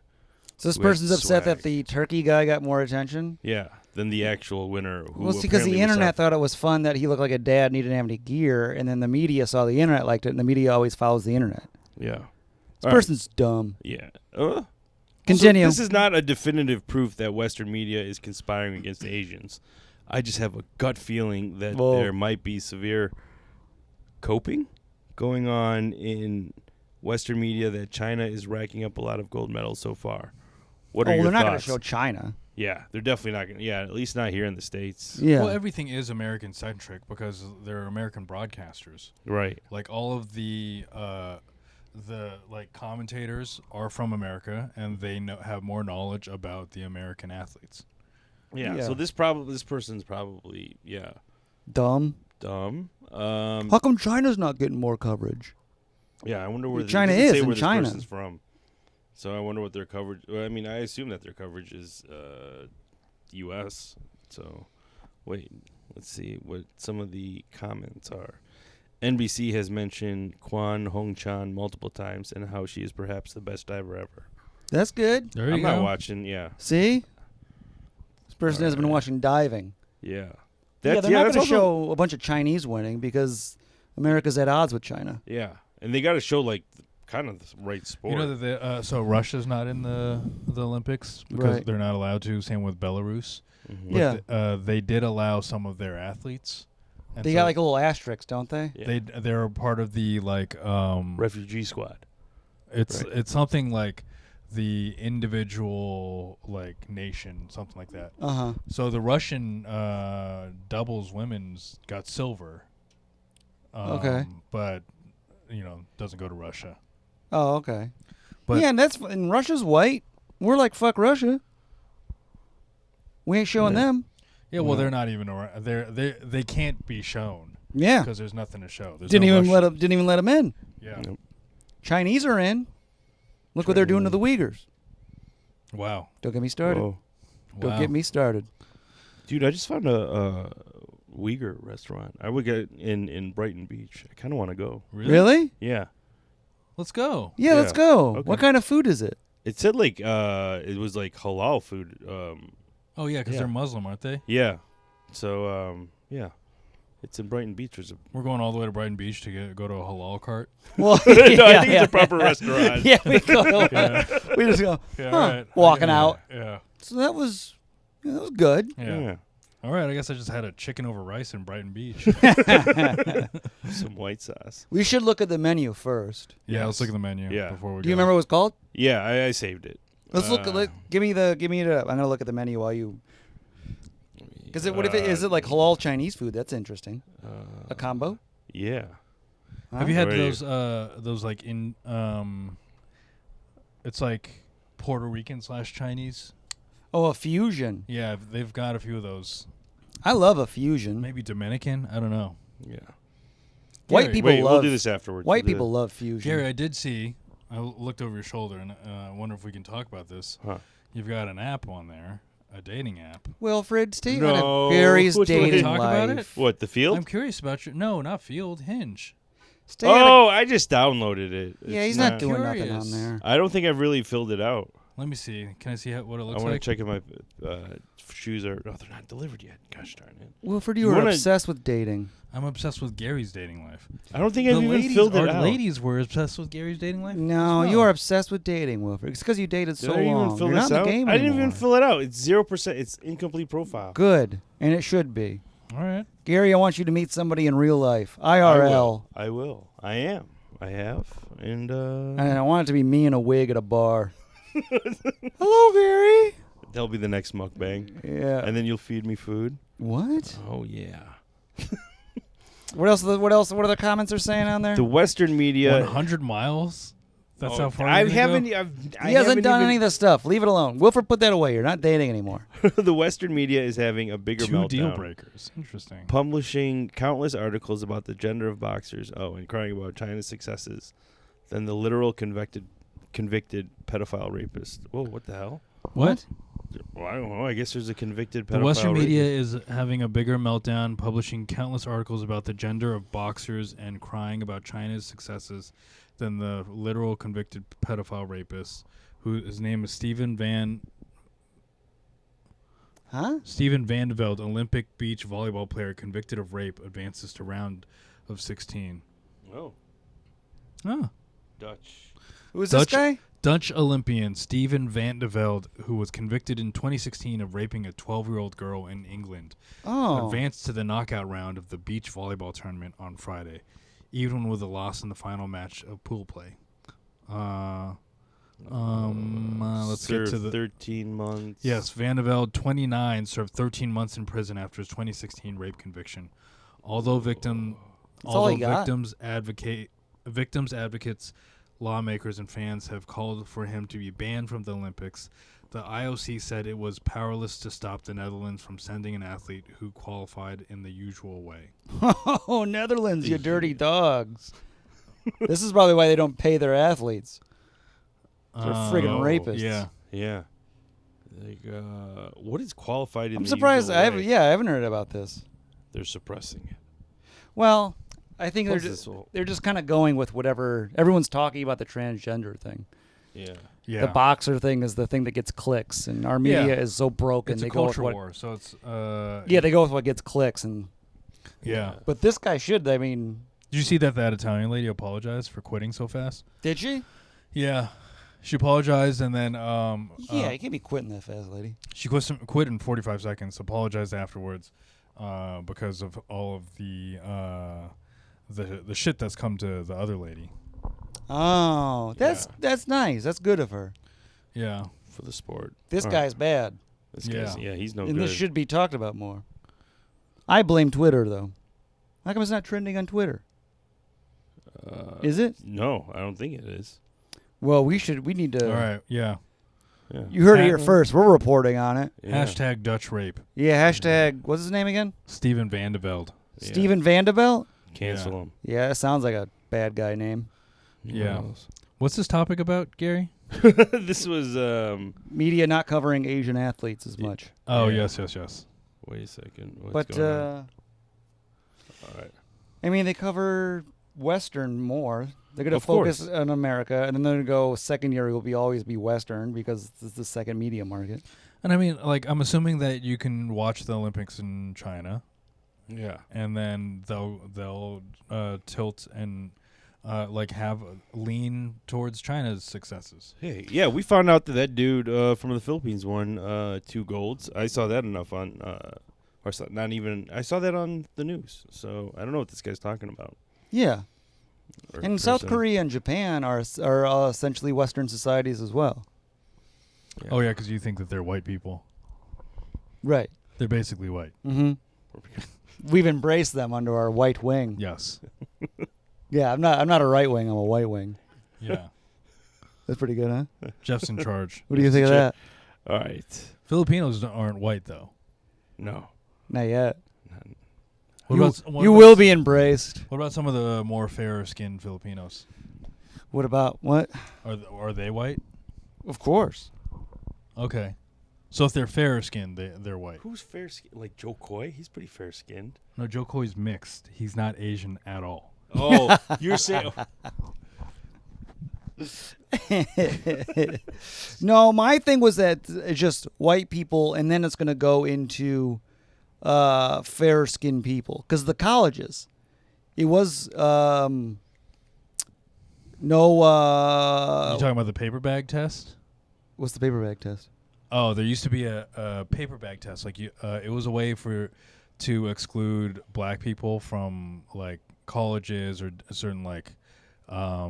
So this who had person's upset that swag. the turkey guy got more attention? Yeah, than the actual winner. Who Well, it's because apparently the was internet up- thought it was fun that he looked like a dad and he didn't have any gear, and then the media saw the internet liked it, and the media always follows the internet. Yeah. This All right. person's dumb. Yeah. Continue. So this is not a definitive proof that Western media is conspiring against Asians. I just have a gut feeling that Whoa. there might be severe coping going on in Western media, that China is racking up a lot of gold medals so far. What are your they're not going to thoughts? show China. Yeah, they're definitely not going to. Yeah, at least not here in the States. Yeah. Well, everything is American centric because they're American broadcasters. Right. Like all of the like commentators are from America, and they have more knowledge about the American athletes. Yeah. Yeah. So this person's probably Dumb. dumb. How come China's not getting more coverage? Yeah, I wonder where China it doesn't is say in where this China. person's from. So I wonder what their coverage. Well, I mean, I assume that their coverage is U.S. So wait, let's see what some of the comments are. NBC has mentioned Kwan Hong-chan multiple times and how she is perhaps the best diver ever. That's good. There you I'm go. not watching. Yeah, See? This person has been Alright. watching diving. yeah. They're not going that's to also- show a bunch of Chinese winning because America's at odds with China. Yeah, and they got to show like kind of the right sport. You know that so Russia's not in the Olympics because Right. they're not allowed to. Same with Belarus. Mhm. Yeah. They did allow some of their athletes. And They so got like a little asterisk, don't they? Yeah. they're a part of the like refugee squad. it's right. it's something like the individual like nation, something like that. Uh-huh. So the Russian doubles women's got silver. Okay. But doesn't go to Russia. Oh, okay. But yeah, and Russia's white. We're like, fuck Russia. We ain't showing Yeah. them. yeah, well, No. they're not even around. They can't be shown Yeah. because there's nothing to show. There's Didn't no even Russian. didn't even let them in. Yeah. Nope. Chinese are in. Look what they're doing to the Uyghurs. Wow. Don't get me started. Whoa. Don't Wow. get me started. Dude, I just found a Uyghur restaurant. I would get in Brighton Beach. I kind of want to go. Really? Yeah. Let's go. Yeah, let's Yeah. go. Okay. What kind of food is it? It said like it was like halal food. Oh yeah, because Yeah. they're Muslim, aren't they? Yeah. So yeah. It's in Brighton Beach. There's a We're going all the way to Brighton Beach to go to a halal cart. Well, no, I think it's a proper restaurant. Yeah, we go. Yeah. We just go. Yeah, Huh, right. walking Yeah, out. Yeah. So that was good. Yeah. All right, I guess I just had a chicken over rice in Brighton Beach. Some white sauce. We should look at the menu first. Yeah, let's look at the menu Yeah. before we Do you go. remember what it was called? Yeah, I saved it. Let's look. Give me it up. I'm gonna look at the menu while you. Because what if is it like halal Chinese food? That's interesting. A combo. Yeah. Have you had Where are those like in it's like Puerto Rican / Chinese? Oh, a fusion. Yeah, they've got a few of those. I love a fusion. Maybe Dominican. I don't know. Yeah. White Gary, people Wait, love. we'll do this afterwards. White We'll do people love fusion. Gary, I did see. I looked over your shoulder, and I wonder if we can talk about this. Huh. You've got an app on there, a dating app. Wilfred, stay No. out of Gary's Which one? dating Talk life. about it? What, the field? I'm curious about your. No, not Field. Hinge. Stay out of, Oh, I just downloaded it. yeah, It's he's not doing nothing Curious. on there. I don't think I've really filled it out. Let me see. Can I see what it I looks want like? to check if my shoes are. Oh, they're not delivered yet. Gosh darn it! Wilfred, You you are wanna- obsessed with dating. I'm obsessed with Gary's dating life. I don't think The I've even ladies, filled it our out. ladies were obsessed with Gary's dating life. No, as you well. are obsessed with dating, Wilfred. It's because you dated Did so I even long. fill You're this not in out? the game I didn't even anymore. fill it out. It's 0%. It's incomplete profile. Good, and it should be. All right. Gary, I want you to meet somebody in real life, IRL, I will. I am. I have. And and I want it to be me in a wig at a bar. Hello, Gary. that'll be the next mukbang. Yeah. And then you'll feed me food. What? Oh yeah. What else? What else? What other comments are saying on there? The Western media. 100 miles. That's Oh, how far. I you're gonna haven't. go? He hasn't done any of this stuff. Leave it alone. Wilfred, put that away. You're not dating anymore. The Western media is having a bigger 2 meltdown. deal breakers. Interesting. Publishing countless articles about the gender of boxers. Oh, and crying about China's successes, than the literal convicted pedophile rapist. Whoa, what the hell? What? Well, I don't know. I guess there's a convicted pedophile. The Western media rapist. is having a bigger meltdown, publishing countless articles about the gender of boxers and crying about China's successes than the literal convicted pedophile rapist, his name is Steven Van de Velde, Olympic beach volleyball player convicted of rape, advances to round of 16. Oh. Dutch. Who is this guy? Dutch Olympian Steven Van de Velde, who was convicted in 2016 of raping a 12-year-old girl in England, advanced to the knockout round of the beach volleyball tournament on Friday, even with a loss in the final match of pool play. Let's get to the 13 months. Yes, Van de Velde, 29, served 13 months in prison after his 2016 rape conviction. Although victims advocates, lawmakers, and fans have called for him to be banned from the Olympics, the IOC said it was powerless to stop the Netherlands from sending an athlete who qualified in the usual way. Oh, Netherlands, you dirty dogs. This is probably why they don't pay their athletes. They're friggin' rapists. Yeah. Yeah. Like, what is qualified in I'm the surprised. usual way? I haven't heard about this. They're suppressing it. Well, I think Plus they're just kind of going with whatever everyone's talking about. The transgender thing. Yeah. Yeah. The boxer thing is the thing that gets clicks, and our media is so broken. It's they a go with culture what, war, so it's they go with what gets clicks, and yeah. but this guy should. I mean, Did you see that Italian lady apologized for quitting so fast? did she? Yeah. She apologized and then Yeah, you can't be quitting that fast, lady. she quit in 45 seconds, apologized afterwards because of all of the shit that's come to the other lady. Oh, that's nice. That's good of her. Yeah. For the sport. This All guy's bad, This guy's, he's no and good. this should be talked about more. I blame Twitter, though. How come it's not trending on Twitter? Is it? No, I don't think it is. Well, we need to. All right. Yeah. Yeah. You heard it here first. We're reporting on it. Yeah. Hashtag Dutch rape. Yeah, hashtag, what's his name again? Steven Van de Velde. Yeah. Steven Van de Velde? Cancel him. Yeah, that sounds like a bad guy name. Yeah. What's this topic about, Gary? This was Media not covering Asian athletes as much. Oh, Yeah. yes. wait a second. What's But, going on? All right. I mean, they cover Western more. They're going to Of focus course. on America, and then they're going to go secondary will always be Western because it's the second media market. And I mean, like, I'm assuming that you can watch the Olympics in China, Yeah. and then they'll tilt and have lean towards China's successes. Hey, yeah, we found out that dude from the Philippines won 2 golds. I saw that enough on, I saw that on the news. So I don't know what this guy's talking about. Yeah. Or And South person. Korea and Japan are essentially Western societies as well. Yeah. Oh, yeah, because you think that they're white people. Right. They're basically white. Mm-hmm. We've embraced them under our white wing. Yes. Yeah, I'm not a right wing. I'm a white wing. Yeah. That's pretty good, huh? Jeff's in charge. What do you think of that? All right. Filipinos aren't white, though. No. Not yet. What You about will be embraced. What about some of the more fair-skinned Filipinos? What about what? Are they white? Of course. Okay. So if they're fair-skinned, they're white. Who's fair skinned? Like Joe Coy? He's pretty fair skinned. No, Joe Coy's mixed. He's not Asian at all. Oh, you're saying. No, my thing was that it's just white people, and then it's going to go into fair-skinned people. Because the colleges, it was no. You talking about the paper bag test? What's the paper bag test? Oh, there used to be a paper bag test. Like it was a way to exclude black people from like colleges or certain like I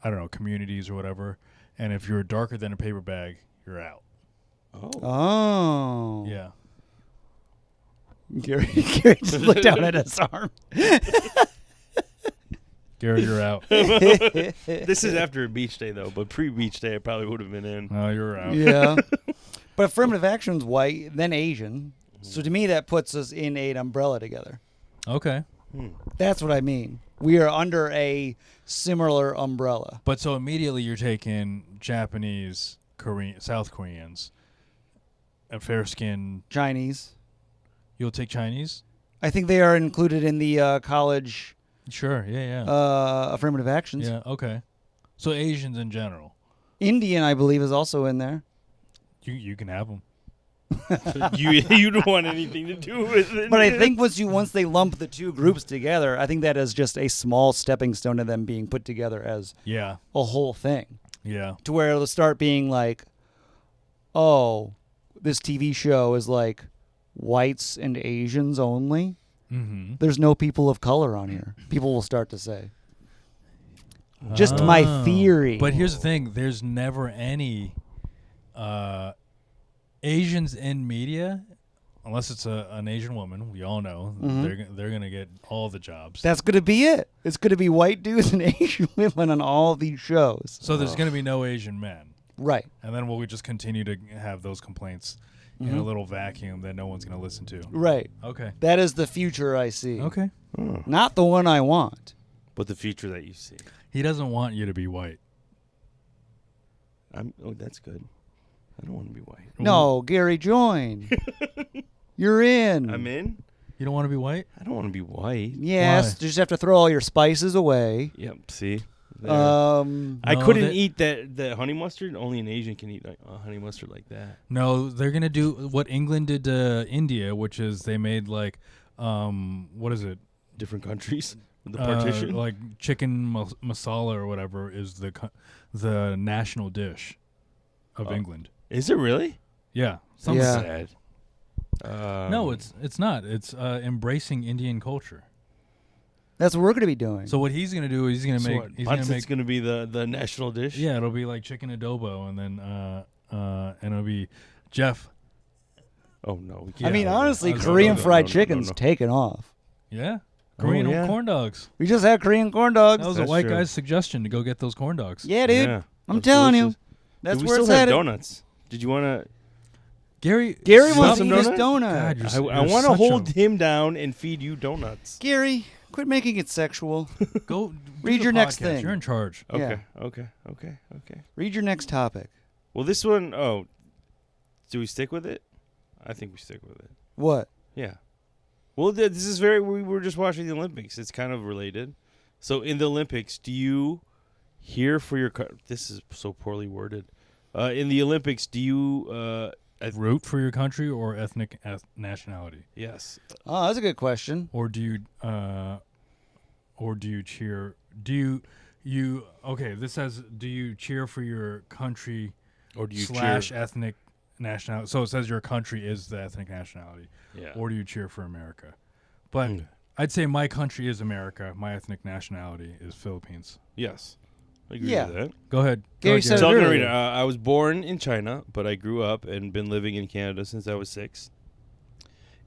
don't know, communities or whatever. And if you're darker than a paper bag, you're out. Oh. Yeah. Gary just looked down at his arm. Gary, you're out. This is after a beach day, though. But pre-beach day, I probably would have been in. No, you're out. Yeah. But affirmative action's white, then Asian. So to me, that puts us in an umbrella together. Okay. That's what I mean. We are under a similar umbrella. But so immediately you're taking Japanese, Korean, South Koreans, and fair-skinned. Chinese. You'll take Chinese? I think they are included in the college Sure. Yeah. affirmative actions. Yeah. Okay. So Asians in general. Indian, I believe, is also in there. You can have them. You don't want anything to do with it. But I think once they lump the two groups together, I think that is just a small stepping stone to them being put together as Yeah. a whole thing. Yeah. To where it'll start being like, oh, this TV show is like whites and Asians only. Mm-hmm. There's no people of color on here. People will start to say. Just my theory. But here's the thing: there's never any Asians in media, unless it's an Asian woman. We all know they're gonna get all the jobs. That's gonna be it. It's gonna be white dudes and Asian women on all these shows. So there's gonna be no Asian men, Right. and then we just continue to have those complaints in a little vacuum that no one's gonna listen to. Right. Okay. That is the future I see. Okay. Not the one I want. But the future that you see. He doesn't want you to be white. That's good. I don't want to be white. No, Garri, join. You're in. I'm in? You don't want to be white? I don't want to be white. Yes, Why? you just have to throw all your spices away. Yep, see? There. Uh, I No, couldn't that- eat the honey mustard. Only an Asian can eat honey mustard like that. No, they're gonna do what England did to India, which is they made like, what is it? Different countries with the partition. Like chicken masala or whatever is the national dish of England. Is it really? Yeah. Yeah. Sad. No, it's not. It's embracing Indian culture. That's what we're going to be doing. So what he's gonna do is he's gonna make. He's gonna make. It's going to be the national dish. Yeah, it'll be like chicken adobo, and then and it'll be Jeff. Oh no, we I can't. mean, honestly, No, no, Korean no, fried no, chicken's no. taken off. Yeah. Korean yeah. corn dogs. We just had Korean corn dogs. That was That's a white true. guy's suggestion to go get those corn dogs. Yeah, dude. Yeah, I'm that's telling delicious. you. That's we where still it's have headed. donuts. Did you want to? Gary Wants some to eat his donut? donut. God, I you're want to such hold a- him down and feed you donuts. Gary, quit making it sexual. Go do Read the your next podcast. thing. You're in charge. Okay, Yeah. okay. Read your next topic. Well, this one, do we stick with it? I think we stick with it. What? Yeah. Well, this is we were just watching the Olympics. It's kind of related. So in the Olympics, do you cheer for your this is so poorly worded. In the Olympics, do you Root for your country or ethnic nationality, yes. Oh, that's a good question. or do you cheer? Do you? Okay, this says, do you cheer for your country Or do you slash cheer? ethnic nationality? So it says your country is the ethnic nationality, Yeah. or do you cheer for America? But Mm. I'd say my country is America. My ethnic nationality is Philippines. Yes. I agree Yeah. with that. Go ahead. Gary Go said So I'm gonna read earlier. it. I was born in China, but I grew up and been living in Canada since I was 6.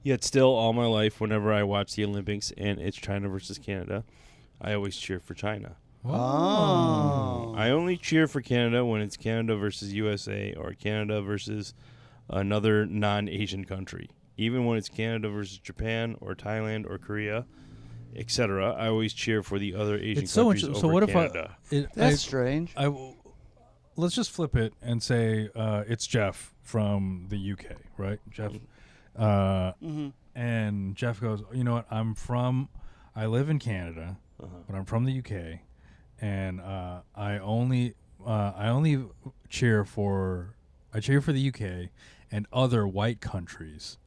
Yet still, all my life, whenever I watch the Olympics and it's China versus Canada, I always cheer for China. Oh. I only cheer for Canada when it's Canada versus USA or Canada versus another non-Asian country. Even when it's Canada versus Japan or Thailand or Korea, etc., I always cheer for the other Asian It's so countries interesting. over So what if Canada. That's strange. Let's just flip it and say it's Jeff from the UK, right? Jeff, and Jeff goes, you know what? I live in Canada, but I'm from the UK, and I only cheer for the UK and other white countries.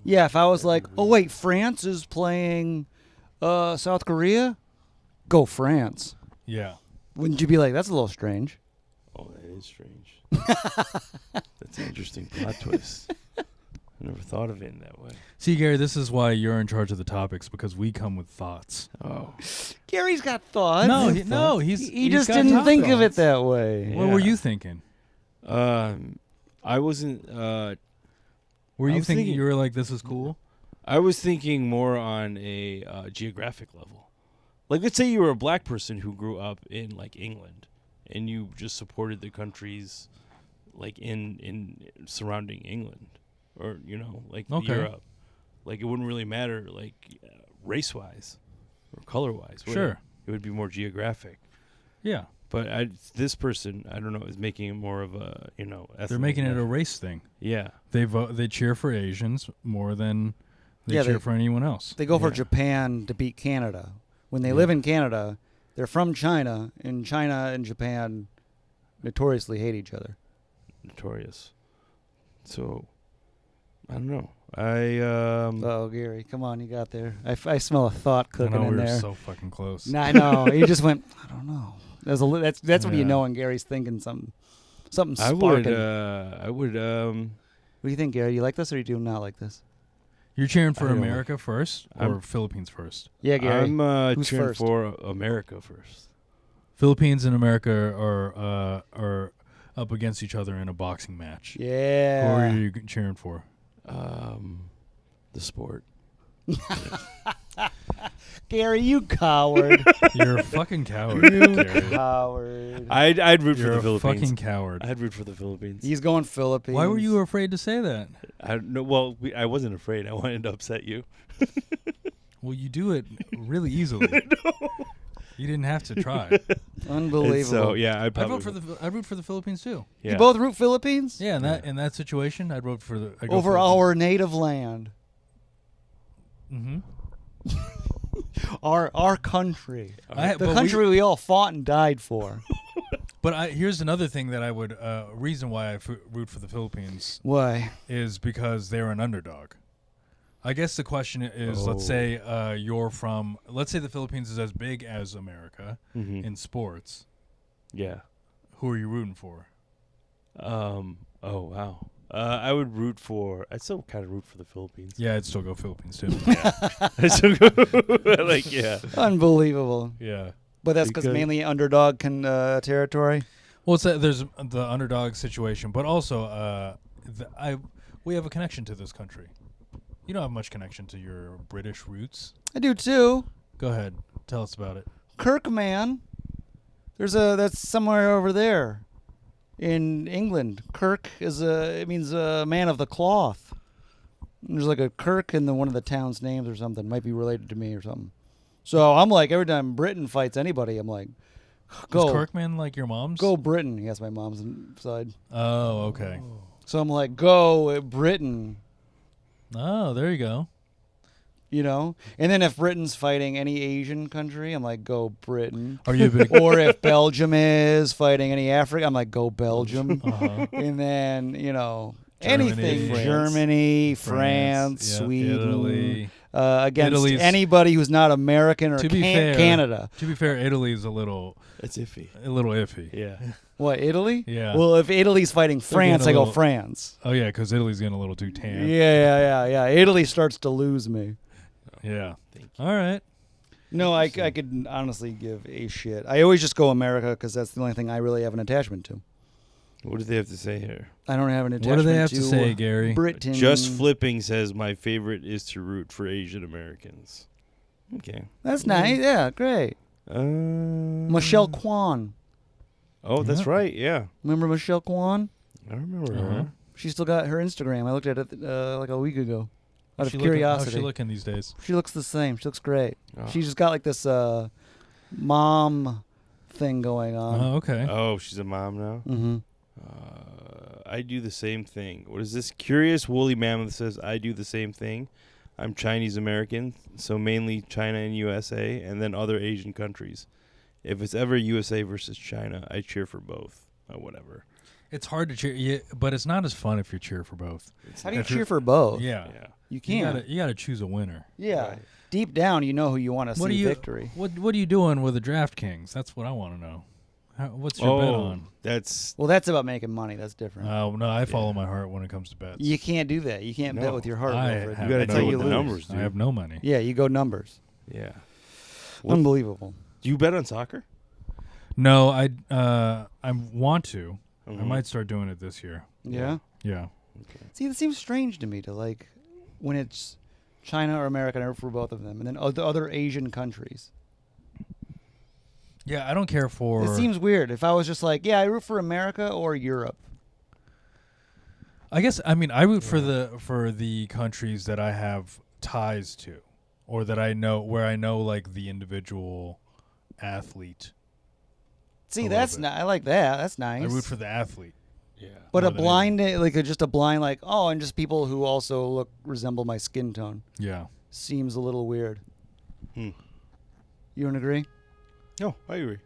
Yeah, if I was like, oh, wait, France is playing South Korea? Go France. Yeah. Wouldn't you be like, that's a little strange? Oh, that is strange. That's an interesting plot twist. I never thought of it in that way. See, Gary, this is why you're in charge of the topics, because we come with thoughts. Oh. Gary's got thoughts. He He's just got didn't think of it thoughts. that way. What were you thinking? I wasn't. Were I you was thinking thinking- you were like, this is cool? I was thinking more on a geographic level. Like, let's say you were a black person who grew up in like England, and you just supported the countries, like in surrounding England, or like Okay. Europe. Like, it wouldn't really matter, like race wise or color wise. Sure. It would be more geographic. Yeah. But this person, I don't know, is making it more of a They're making it a race thing. yeah. They cheer for Asians more than they Yeah, cheer they- for anyone else. They go for Yeah. Japan to beat Canada. When they live in Canada, They're from China, and China and Japan notoriously hate each other. Notorious. So, I don't know. Oh, Gary, come on, you got there. I smell a thought I cooking know in we were there. so fucking close. No, I know. You just went, I don't know. That's when you Yeah. know when Gary's thinking something I sparking. would. What do you think, Gary? You like this or do you not like this? You're cheering for I don't know. America first or Philippines first? Yeah, Gary. I'm Who's cheering first? for America first. Philippines and America are up against each other in a boxing match. Yeah. Who are you cheering for? The sport. Gary, you coward. You're a fucking coward. You Gary. coward. I'd root You're for a the Philippines. fucking coward. I'd root for the Philippines. He's going Philippines. Why were you afraid to say that? I no. Well, I wasn't afraid. I wanted to upset you. Well, you do it really easily. You didn't have to try. Unbelievable. So yeah, I root for the Philippines too. Yeah. You both root Philippines? Yeah, in that situation, I'd vote for the Over our native land. Mm-hmm. Our country. The but country we all fought and died for. But here's another thing that I would reason why I root for the Philippines Why? is because they're an underdog. I guess the question is, let's say let's say the Philippines is as big as America in sports. Yeah. Who are you rooting for? Oh wow. I'd still kind of root for the Philippines. Yeah, I'd still go Philippines too. I still go, yeah. Unbelievable. Yeah. But that's because Because- mainly underdog territory. Well, it's there's the underdog situation, but also we have a connection to this country. You don't have much connection to your British roots. I do too. Go ahead, tell us about it. Kirkman. That's somewhere over there in England. Kirk it means a man of the cloth. There's like a Kirk in one of the town's names or something. Might be related to me or something. So I'm like, every time Britain fights anybody, I'm like, go. Is Kirkman like your mom's? Go Britain. Yes, my mom's side. Oh, okay. So I'm like, go Britain. Oh, there you go. You know? And then if Britain's fighting any Asian country, I'm like, go Britain. Are you a big? Or if Belgium is fighting any Africa, I'm like, go Belgium. Uh-huh. And then, Germany, anything. France. Germany, France, yeah, Sweden. Italy. Against Italy's- anybody who's not American or To be fair, Canada. To be fair, Italy's a little That's iffy. iffy. Yeah. What, Italy? Yeah. Well, if Italy's fighting France, getting a I go little- France. Oh yeah, because Italy's getting a little too tan. Yeah. Italy starts to lose me. Yeah. Thank you. All right. No, I could honestly give a shit. I always just go America because that's the only thing I really have an attachment to. What do they have to say here? I don't have an attachment What do they have to to say, Gary? Britain. Just Flipping says my favorite is to root for Asian Americans. Okay. That's nice. Yeah, great. Michelle Kwan. Oh, that's Yeah. right. Yeah. Remember Michelle Kwan? I remember Uh-huh. her. She still got her Instagram. I looked at it like a week ago. Out How's of she looking- curiosity. How's she looking these days? She looks the same. She looks great. Oh. She just got like this mom thing going on. Oh, okay. Oh, she's a mom now? Mm-hmm. I do the same thing. What is this? Curious Woolly Mammoth says, I do the same thing. I'm Chinese American, so mainly China and USA, and then other Asian countries. If it's ever USA versus China, I cheer for both. Whatever. It's hard to cheer, but it's not as fun if you cheer for both. How do you If you're- cheer for both? Yeah. Yeah. You You can't. gotta choose a winner. Yeah. Right. Deep down, you know who you want to What see do you- victory. What are you doing with the DraftKings? That's what I want to know. What's your bet on? That's Well, that's about making money. That's different. Oh no, I follow my heart when it comes to bets. You can't do that. You can't bet No. with your heart. I Wilfred. have you got to That's know how what you the lose. numbers do. I have no money. Yeah, you go numbers. Yeah. What- Unbelievable. Do you bet on soccer? No, I want to. I Mhm. might start doing it this year. Yeah. Yeah. See, it seems strange to me to like when it's China or America, I root for both of them, and then other Asian countries. Yeah, I don't care for. It seems weird. If I was just like, yeah, I root for America or Europe. I guess I root for the countries that I have ties to, or that I know where I know like the individual athlete. See, A that's little I like that. That's nice. I root for the athlete. Yeah. but more a than blind, just a blind, like, oh, and just people who also resemble my skin tone Yeah. seems a little weird. Hmm. You don't agree? No, I agree.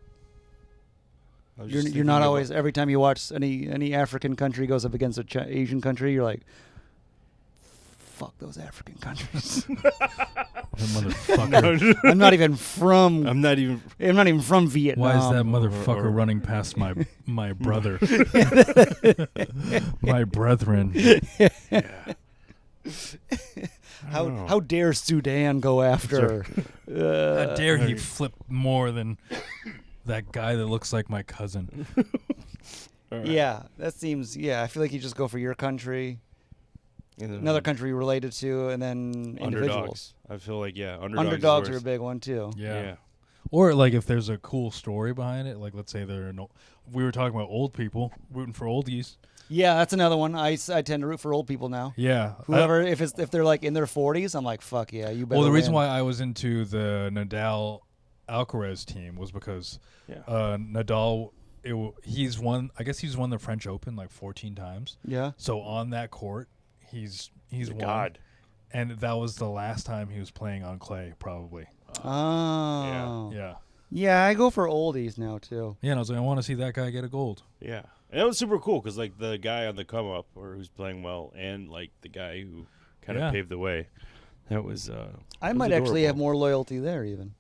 You're not always, every time you watch any African country goes up against a Asian country, you're like, fuck those African countries. Motherfucker. I'm not even from Vietnam. Why is that motherfucker running past my brother? My brethren. Yeah. How dare Sudan go after? How dare he flip more than that guy that looks like my cousin? Right. Yeah, that seems. Yeah, I feel like you just go for your country, another country related to, and then individuals. Underdogs. I feel like Underdogs are a big one too. Yeah. Or like if there's a cool story behind it, like let's say we were talking about old people rooting for oldies. Yeah, that's another one. I tend to root for old people now. Yeah. Whoever, if they're like in their 40s, I'm like, fuck yeah, you better. Well, the reason win. why I was into the Nadal Alcaraz team was because Nadal, he's won the French Open like 14 times. Yeah. So on that court, he's won. God. And that was the last time he was playing on clay, probably. Oh. Yeah. Yeah, I go for oldies now too. Yeah, and I was like, I want to see that guy get a gold. Yeah. And that was super cool because like the guy on the come up or who's playing well and like the guy who kind of paved the way. That was I might actually have more loyalty there even.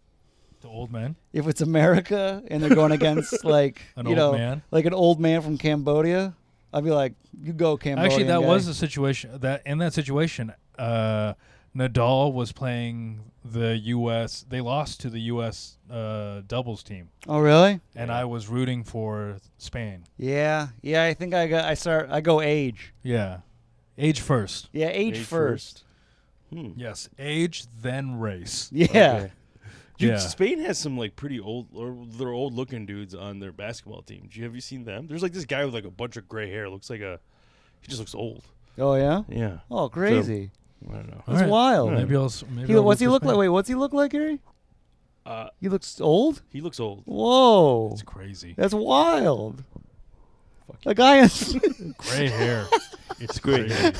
The old man? If it's America and they're going against like An old man? like an old man from Cambodia, I'd be like, you go Cambodia. Actually, that was the situation. In that situation, Nadal was playing the U.S. They lost to the U.S. Doubles team. Oh, really? And I was rooting for Spain. Yeah. I think I go age. Yeah, age first. Yeah, age first. Yes, age then race. Yeah. Okay. Dude, Yeah. Spain has some like pretty old or they're old looking dudes on their basketball team. Have you seen them? There's like this guy with like a bunch of gray hair. He just looks old. Oh yeah. Yeah. Oh, crazy. I don't know. That's wild. Maybe What's I'll he look like? Wait, what's he look like, Gary? He looks old. He looks old. Whoa. It's crazy. That's wild. The guy is Gray hair. It's great. crazy.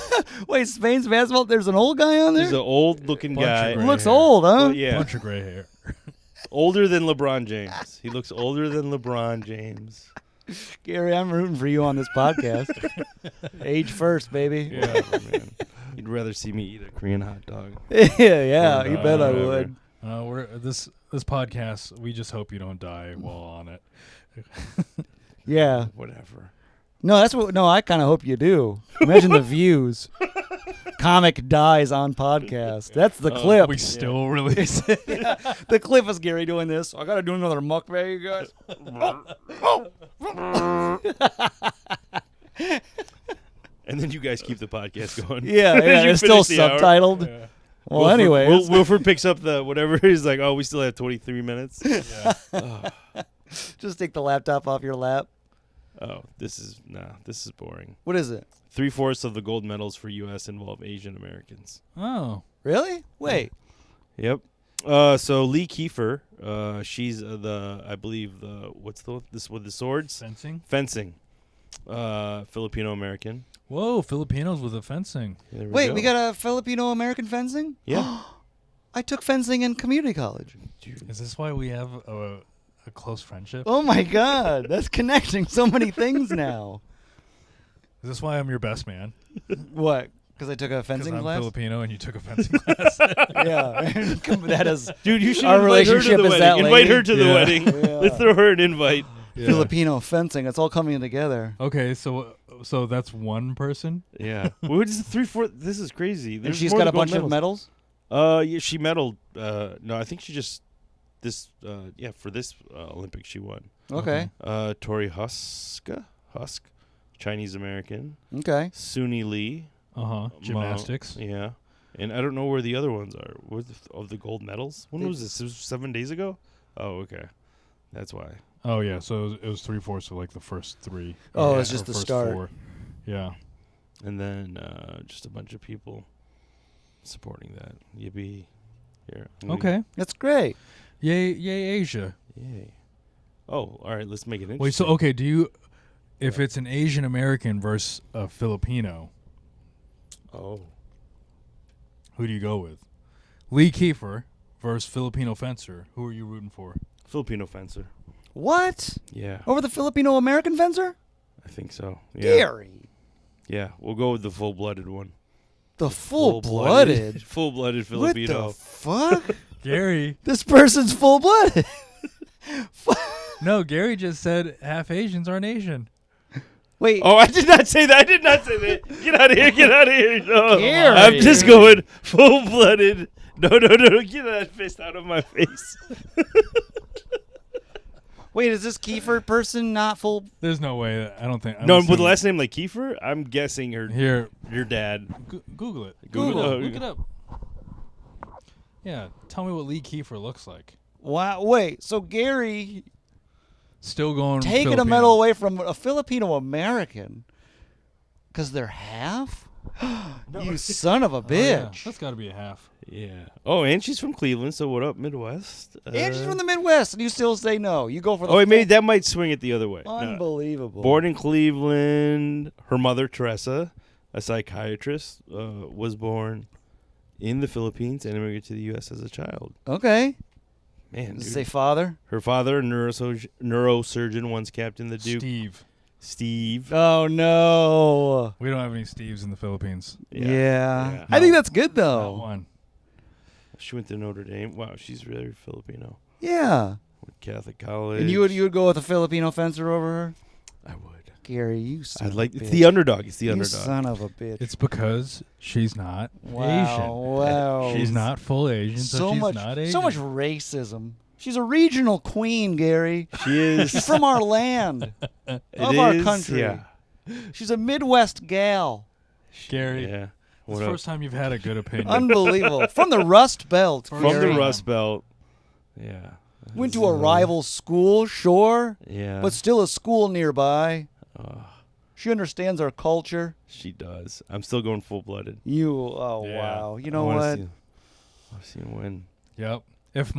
Wait, Spain's basketball. There's an old guy on there. He's an old looking Bunch of guy. gray Looks hair. old, huh? Well, yeah. Bunch of gray hair. Older than LeBron James. He looks older than LeBron James. Gary, I'm rooting for you on this podcast. Age first, baby. Yeah. Oh, man. You'd rather see me eat a Korean hot dog. yeah, you bet I whatever. would. We're this podcast. We just hope you don't die while on it. Yeah. Whatever. No, I kind of hope you do. Imagine the views. Comic dies on podcast. That's the clip. We still release. Yeah, the clip is Gary doing this. I gotta do another mukbang, you guys. And then you guys keep the podcast going. Yeah, You it's still finish the hour. subtitled. Yeah. Well, anyway, Wilfred picks up the whatever. He's like, oh, we still have 23 minutes. Yeah. just take the laptop off your lap. Oh, this is boring. What is it? 3/4 of the gold medals for U.S. involve Asian Americans. Oh. Really? Wait. Yep. So Lee Kiefer, she's I believe this with the swords? Fencing. Filipino American. Whoa, Filipinos with the fencing. There Wait, go. we got a Filipino American fencing? Yeah. I took fencing in community college. Dude. Is this why we have a close friendship? Oh my God, that's connecting so many things now. Is this why I'm your best man? What? Because I took a Because fencing I'm class? Filipino and you took a fencing class. Yeah. That is Dude, you should Our invite her to relationship the is wedding. that Invite lady? her to the Yeah. wedding. Yeah. Let's throw her an invite. Yeah. Filipino fencing. It's all coming together. Okay, so that's one person? Yeah. What is 3/4? This is crazy. And There's she's more got a gold bunch of medals? Yeah, she medaled. No, I think she just for this Olympics she won. Okay. Tori Husk, Chinese American. Okay. Suni Lee. Gymnastics. Yeah. And I don't know where the other ones are. Where of the gold medals? When was this? It was 7 days ago? Oh, okay. That's why. Oh, yeah, so it was 3/4 of like the first three. Oh, Yeah, it's just or the first start. 4. Yeah. And then just a bunch of people supporting that. Yippee. Here. Okay. That's great. Yay, Asia. Yay. Oh, all right. Let's make it interesting. Wait, so, okay, if it's an Asian American versus a Filipino, Oh. who do you go with? Lee Kiefer versus Filipino fencer. Who are you rooting for? Filipino fencer. What? Yeah, Over the Filipino-American fencer? I think so. Yeah. Gary. Yeah, we'll go with the full-blooded one. The full-blooded? Full-blooded Filipino. What the fuck? Gary. This person's full-blooded. No, Gary just said half Asians aren't Asian. Wait. Oh, I did not say that. I did not say that. Get out of here. Get out of here. No. Gary. I'm just going full-blooded. No. Get that fist out of my face. Wait, is this Kiefer person not full? There's no way. I don't think. No, with the last name like Kiefer, I'm guessing Here, your dad. Google it. Google it. Look it up. Yeah, tell me what Lee Kiefer looks like. Wow. Wait, so Gary Still going taking Filipino. a medal away from a Filipino-American because they're half? You son of a Oh, yeah. bitch. That's got to be a half. Yeah. Oh, and she's from Cleveland, so what up, Midwest? And she's from the Midwest, and you still say no. You go for the Oh, wait, maybe full- that might swing it the other way. No. Unbelievable. Born in Cleveland, her mother, Teresa, a psychiatrist, was born in the Philippines and immigrated to the U.S. as a child. Okay. Man, Does it dude. say father? Her father, a neurosurgeon, once captained the Duke. Steve. Oh, no. We don't have any Steves in the Philippines. Yeah. Yeah. I think that's good, Not though. one. She went to Notre Dame. Wow, she's really Filipino. Yeah. Went to Catholic college. And you would go with a Filipino fencer over her? I would. Gary, you son I'd of like. a It's bitch. the underdog. It's the You underdog. son of a bitch. It's because she's not Wow. Asian. Wow. She's not full Asian, so she's much, not Asian. so much racism. She's a regional queen, Gary. She is. She's from our land, It of our is, country. Yeah. She's a Midwest gal. Gary, Yeah. it's What the up? first time you've had a good opinion. Unbelievable. From the Rust Belt. From From Gary. the Rust Belt. Yeah. Went to a rival school, sure, Yeah. but still a school nearby. Oh, She understands our culture. she does. I'm still going full-blooded. Oh, Yeah. wow. You know I wanna what? see- I've seen win. Yep. If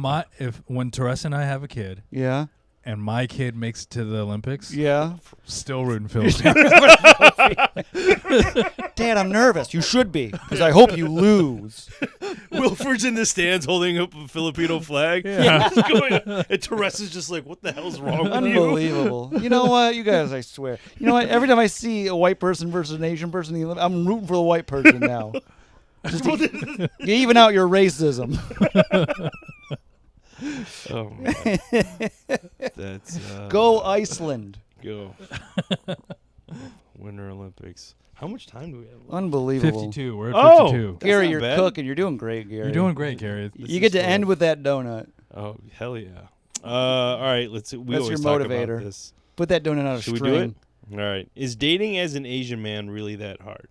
when Teresa and I have a kid Yeah. and my kid makes it to the Olympics, Yeah. still rooting Philippines. Dad, I'm nervous. You should be, because I hope you lose. Wilfred's in the stands holding up a Filipino flag. Yeah. He's going, and Teresa's just like, what the hell's wrong with you? Unbelievable. You know what? You guys, I swear. You know what? Every time I see a white person versus an Asian person, I'm rooting for the white person now. Just to even out your racism. Oh, man. That's Go Iceland. Go. Winter Olympics. How much time do we have left? Unbelievable. 52. We're at Oh. 52. That's Gary, not you're bad. cooking. You're doing great, Gary. You're doing great, Gary. You get to end with that donut. Oh, hell yeah. All right, let's. We That's always your talk motivator. about this. Put that donut on a Should we string. do it? All right. Is dating as an Asian man really that hard?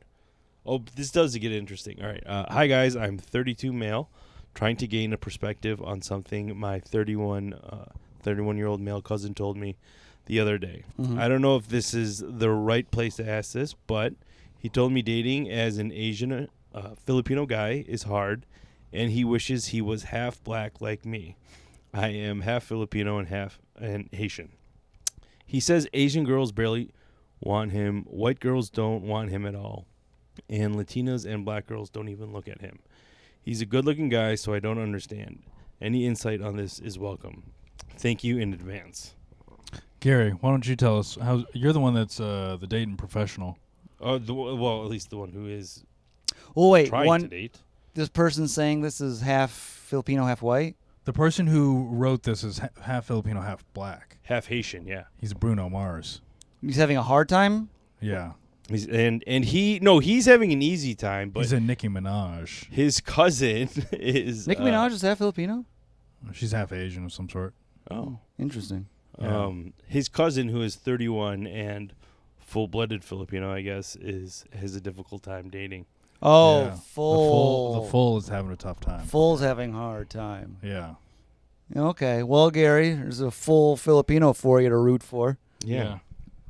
Oh, this does get interesting. All right. Hi, guys. I'm 32 male, trying to gain a perspective on something my 31-year-old male cousin told me the other day. Mhm. I don't know if this is the right place to ask this, but he told me dating as an Asian Filipino guy is hard, and he wishes he was half black like me. I am half Filipino and half Haitian. He says Asian girls barely want him, white girls don't want him at all, and Latinas and black girls don't even look at him. He's a good-looking guy, so I don't understand. Any insight on this is welcome. Thank you in advance. Gary, why don't you tell us how you're the one that's the dating professional? Well, at least the one who is Oh, wait. trying to date. This person saying this is half Filipino, half white? The person who wrote this is half Filipino, half black. Half Haitian, yeah. He's Bruno Mars. He's having a hard time? Yeah. He's having an easy time, but He's a Nicki Minaj. his cousin is Nicki Minaj is half Filipino? She's half Asian of some sort. Oh. Interesting. Yeah. His cousin, who is 31 and full-blooded Filipino, I guess, has a difficult time dating. Oh, Yeah. full. The full is having a tough time. Full's having a hard time. Yeah. Okay. Well, Gary, there's a full Filipino for you to root for. Yeah.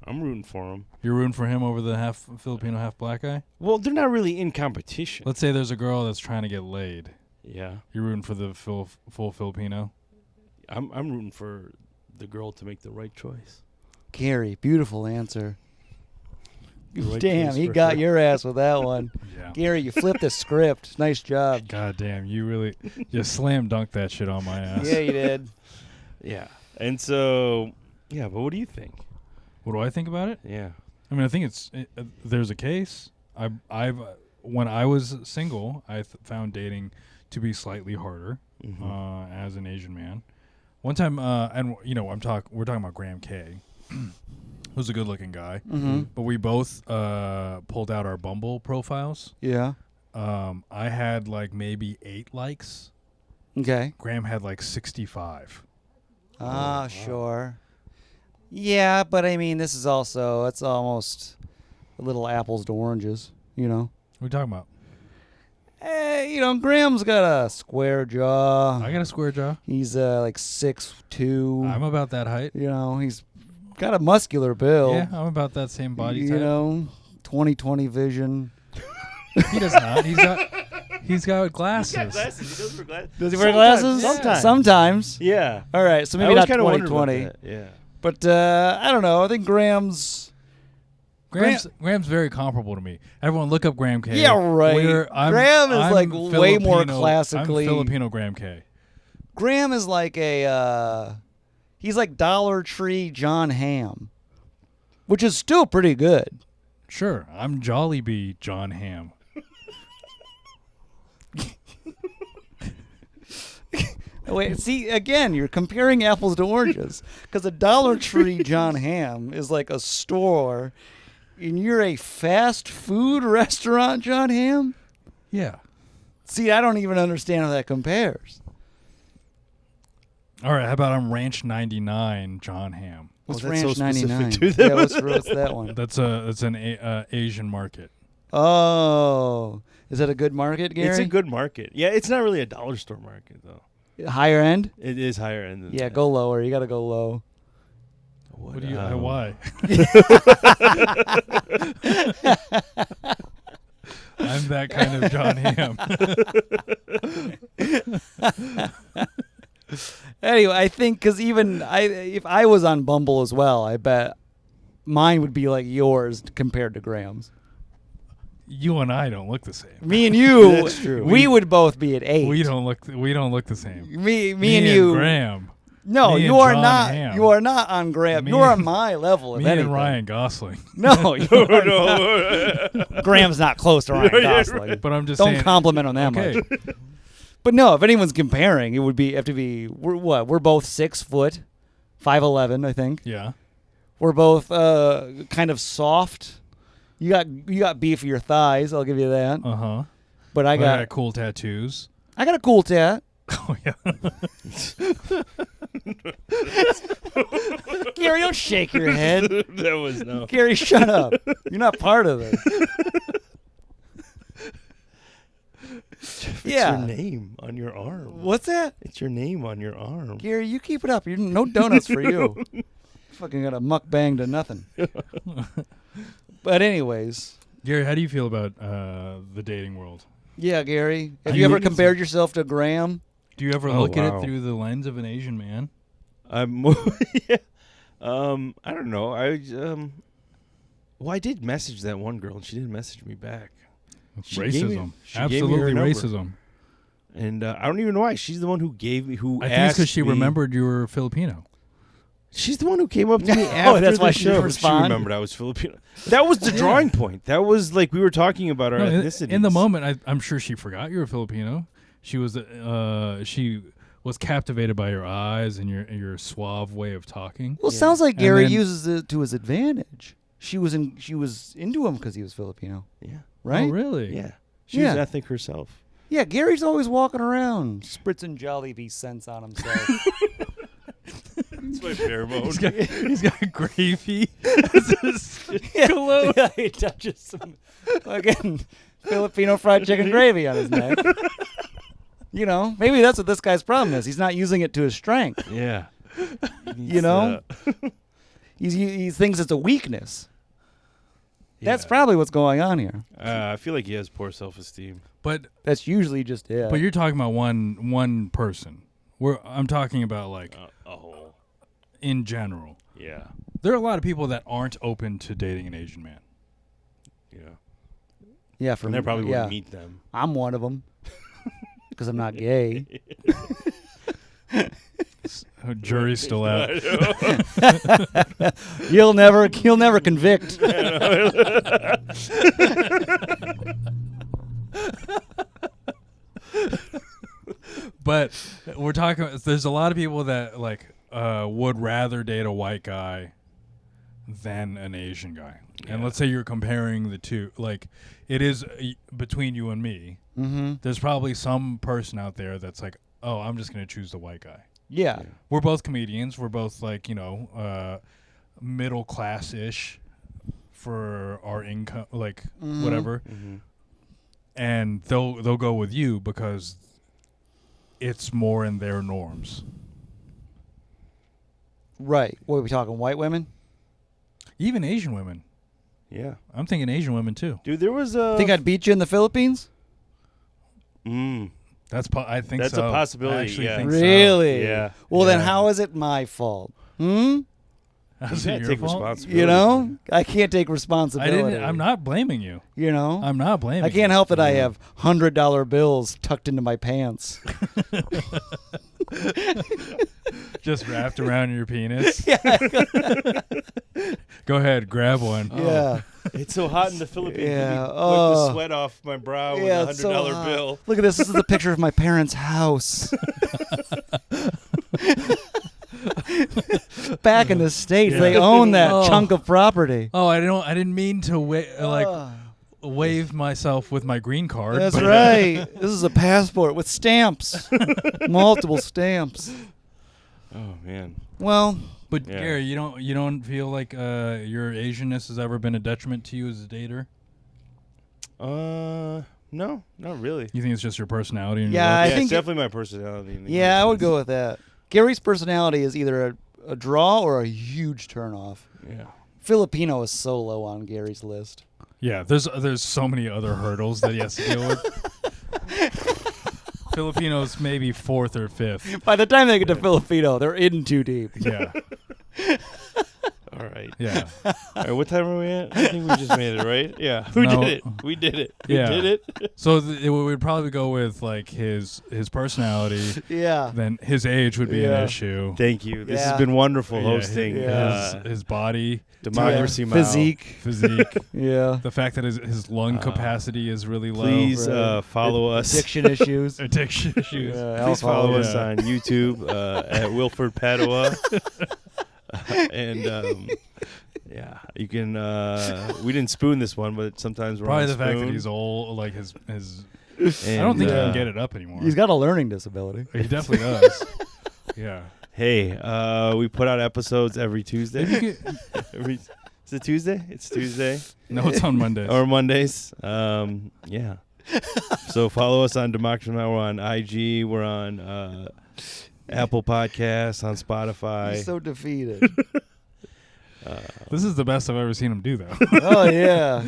I'm rooting for him. You're rooting for him over the half Filipino, half black guy? Well, they're not really in competition. Let's say there's a girl that's trying to get laid. Yeah. You're rooting for the full Filipino? I'm rooting for the girl to make the right choice. Gary, beautiful answer. The right Damn, choice he for got her. your ass with that one. Yeah. Gary, you flipped the script. Nice job. God damn, you slam dunked that shit on my ass. Yeah, you did. Yeah. And so, yeah, but what do you think? What do I think about it? Yeah. I mean, I think there's a case. I've when I was single, I found dating to be slightly harder as an Asian man. One time, and we're talking about Graham K, who's a good-looking guy, but we both pulled out our Bumble profiles. Yeah. I had like maybe 8 likes. Okay. Graham had like 65. Sure. Yeah, but I mean, this is also, it's almost a little apples to oranges, you know? What are we talking about? Graham's got a square jaw. I got a square jaw. He's like 6'2". I'm about that height. He's got a muscular build. Yeah, I'm about that same body type. 20/20 vision. He does not. He's got glasses. He does wear glasses. Does he wear glasses? Sometimes. Sometimes. Yeah. All right, so maybe I not kinda wondered about 20/20. that, yeah. But I don't know. I think Graham's very comparable to me. Everyone look up Graham K. Yeah, right. Graham is like way more classically. I'm Filipino Graham K. Graham is like he's like Dollar Tree John Hamm, which is still pretty good. Sure, I'm Jollibee John Hamm. Wait, see, again, you're comparing apples to oranges. Because a Dollar Tree John Hamm is like a store, and you're a fast food restaurant John Hamm? Yeah. See, I don't even understand how that compares. All right, how about I'm Ranch 99 John Hamm? What's that's so Ranch specific 99? to them. Yeah, what's that one? That's an Asian market. Oh, is that a good market, Gary? It's a good market. Yeah, it's not really a dollar store market, though. Higher end? It is higher end than Yeah, that. go lower. You got to go low. What do you? Why? I'm that kind of John Hamm. Anyway, I think because if I was on Bumble as well, I bet mine would be like yours compared to Graham's. You and I don't look the same. Me and you, That's true. we would both be at 8. We don't look the same. Me and you, Graham. No, Me you and are John not. Hamm. You are not on Graham. Me You're on and- my level. If Me anything. and Ryan Gosling. No, you are not. Graham's not close to Ryan Gosling. But I'm just Don't saying. compliment him that Okay. much. But no, if anyone's comparing, it would have to be. We're both 6 foot, 5'11", I think. Yeah. We're both kind of soft. You got beefier thighs. I'll give you that. Uh huh. But I got cool tattoos. I got a cool tat. Oh yeah. Gary, don't shake your head. That was no. Gary, shut up. You're not part of this. It's Yeah. your name on your arm. What's that? It's your name on your arm. Gary, you keep it up. You're no donuts for you. Fucking got a mukbang to nothing. But anyways, Gary, how do you feel about the dating world? yeah, Gary. Have Do you you ever think it's- compared yourself to Graham? Do you ever Oh, look at wow. it through the lens of an Asian man? I'm yeah. I don't know. I did message that one girl, and she didn't message me back. She gave me- Racism. she gave me her Absolutely number. racism. And I don't even know why. She's the one who gave me, who I think it's asked because she me- remembered you were Filipino. She's the one who came up to me Oh, after that's the why she show. didn't respond? She remembered I was Filipino. That was the drawing point. That was like we were talking about our No, ethnicities. in the moment, I'm sure she forgot you were Filipino. She was captivated by your eyes and your suave way of talking. Well, Yeah. sounds like And Gary then- uses it to his advantage. She was into him because he was Filipino, Yeah. right? Oh, really? Yeah. She was Yeah. ethnic herself. Yeah, Gary's always walking around spritzing Jollibee scents on himself. That's my pheromone. He's got gravy as his cologne. Yeah, he touches some fucking Filipino fried chicken gravy on his neck. Maybe that's what this guy's problem is. He's not using it to his strength. Yeah. You know? He thinks it's a weakness. That's Yeah. probably what's going on here. I feel like he has poor self-esteem. But That's usually just it. but you're talking about one person. I'm talking about like A whole. in general. Yeah. There are a lot of people that aren't open to dating an Asian man. Yeah. yeah, for And I probably yeah. wouldn't meet them. I'm one of them because I'm not gay. Jury's still out. He'll never convict. But we're talking. There's a lot of people that would rather date a white guy than an Asian guy. Yeah. And let's say you're comparing the two. Like, it is between you and me. Mm-hmm. There's probably some person out there that's like, oh, I'm just going to choose the white guy. Yeah. We're both comedians. We're both middle class-ish for our income, whatever. Mm-hmm. And they'll go with you because it's more in their norms. Right. What are we talking? White women? Even Asian women. Yeah. I'm thinking Asian women too. Dude, there was a... Think I'd beat you in the Philippines? I think that's so. a possibility. I actually Yeah. think Really? So. Yeah. Well, then Yeah. how is it my fault? Hmm? How's You it can't your take fault? responsibility. You know? I can't take responsibility. I'm not blaming you. You know? I'm not blaming I can't you. help that I have $100 bills tucked into my pants. Just wrapped around your penis. Go ahead, grab one. Yeah. It's so hot in the Philippines. Yeah. Wipe the sweat off my brow with a it's so $100 hot. bill. Look at this. This is the picture of my parents' house. Back in the States, Yeah. they own that Oh. chunk of property. Oh, I didn't mean to wave myself with my green card. That's but- right. This is a passport with stamps. Multiple stamps. Oh, man. Well, But Yeah. Gary, you don't feel like your Asianness has ever been a detriment to you as a dater? No, not really. You think it's just your personality? And Yeah, your I looks? Yeah, think it's definitely my personality. yeah, I would go with that. Gary's personality is either a draw or a huge turnoff. Yeah. Filipino is so low on Gary's list. Yeah, there's so many other hurdles that he has to deal with. Filipinos maybe fourth or fifth. By the time they get to Filipino, they're in too deep. Yeah, All right. yeah. All right, what time are we at? I think we just made it, right? Yeah. We No. did it. We did it. We Yeah. did it. So it would probably go with like his personality. Yeah. Then his age would be Yeah. an issue. Thank you. This Yeah. has been wonderful Yeah, hosting. his body, Democracy Mile. Physique. physique, Yeah. the fact that his lung capacity is really low. Please Right. Follow us. Addiction issues. Addiction issues. Please follow us Yeah. on YouTube at Wilfred Padua. And yeah, you can. We didn't spoon this one, but sometimes we're Probably on the fact that spoon. he's old, like his. And, I don't think he can get it up anymore. He's got a learning disability. He definitely does. Yeah. Hey, we put out episodes every Tuesday. Is it Tuesday? It's Tuesday. No, it's on Mondays. Or Mondays. Yeah. So follow us on Democracy Now. We're on IG. We're on Apple Podcasts, on Spotify. He's so defeated. This is the best I've ever seen him do, though. Oh, yeah.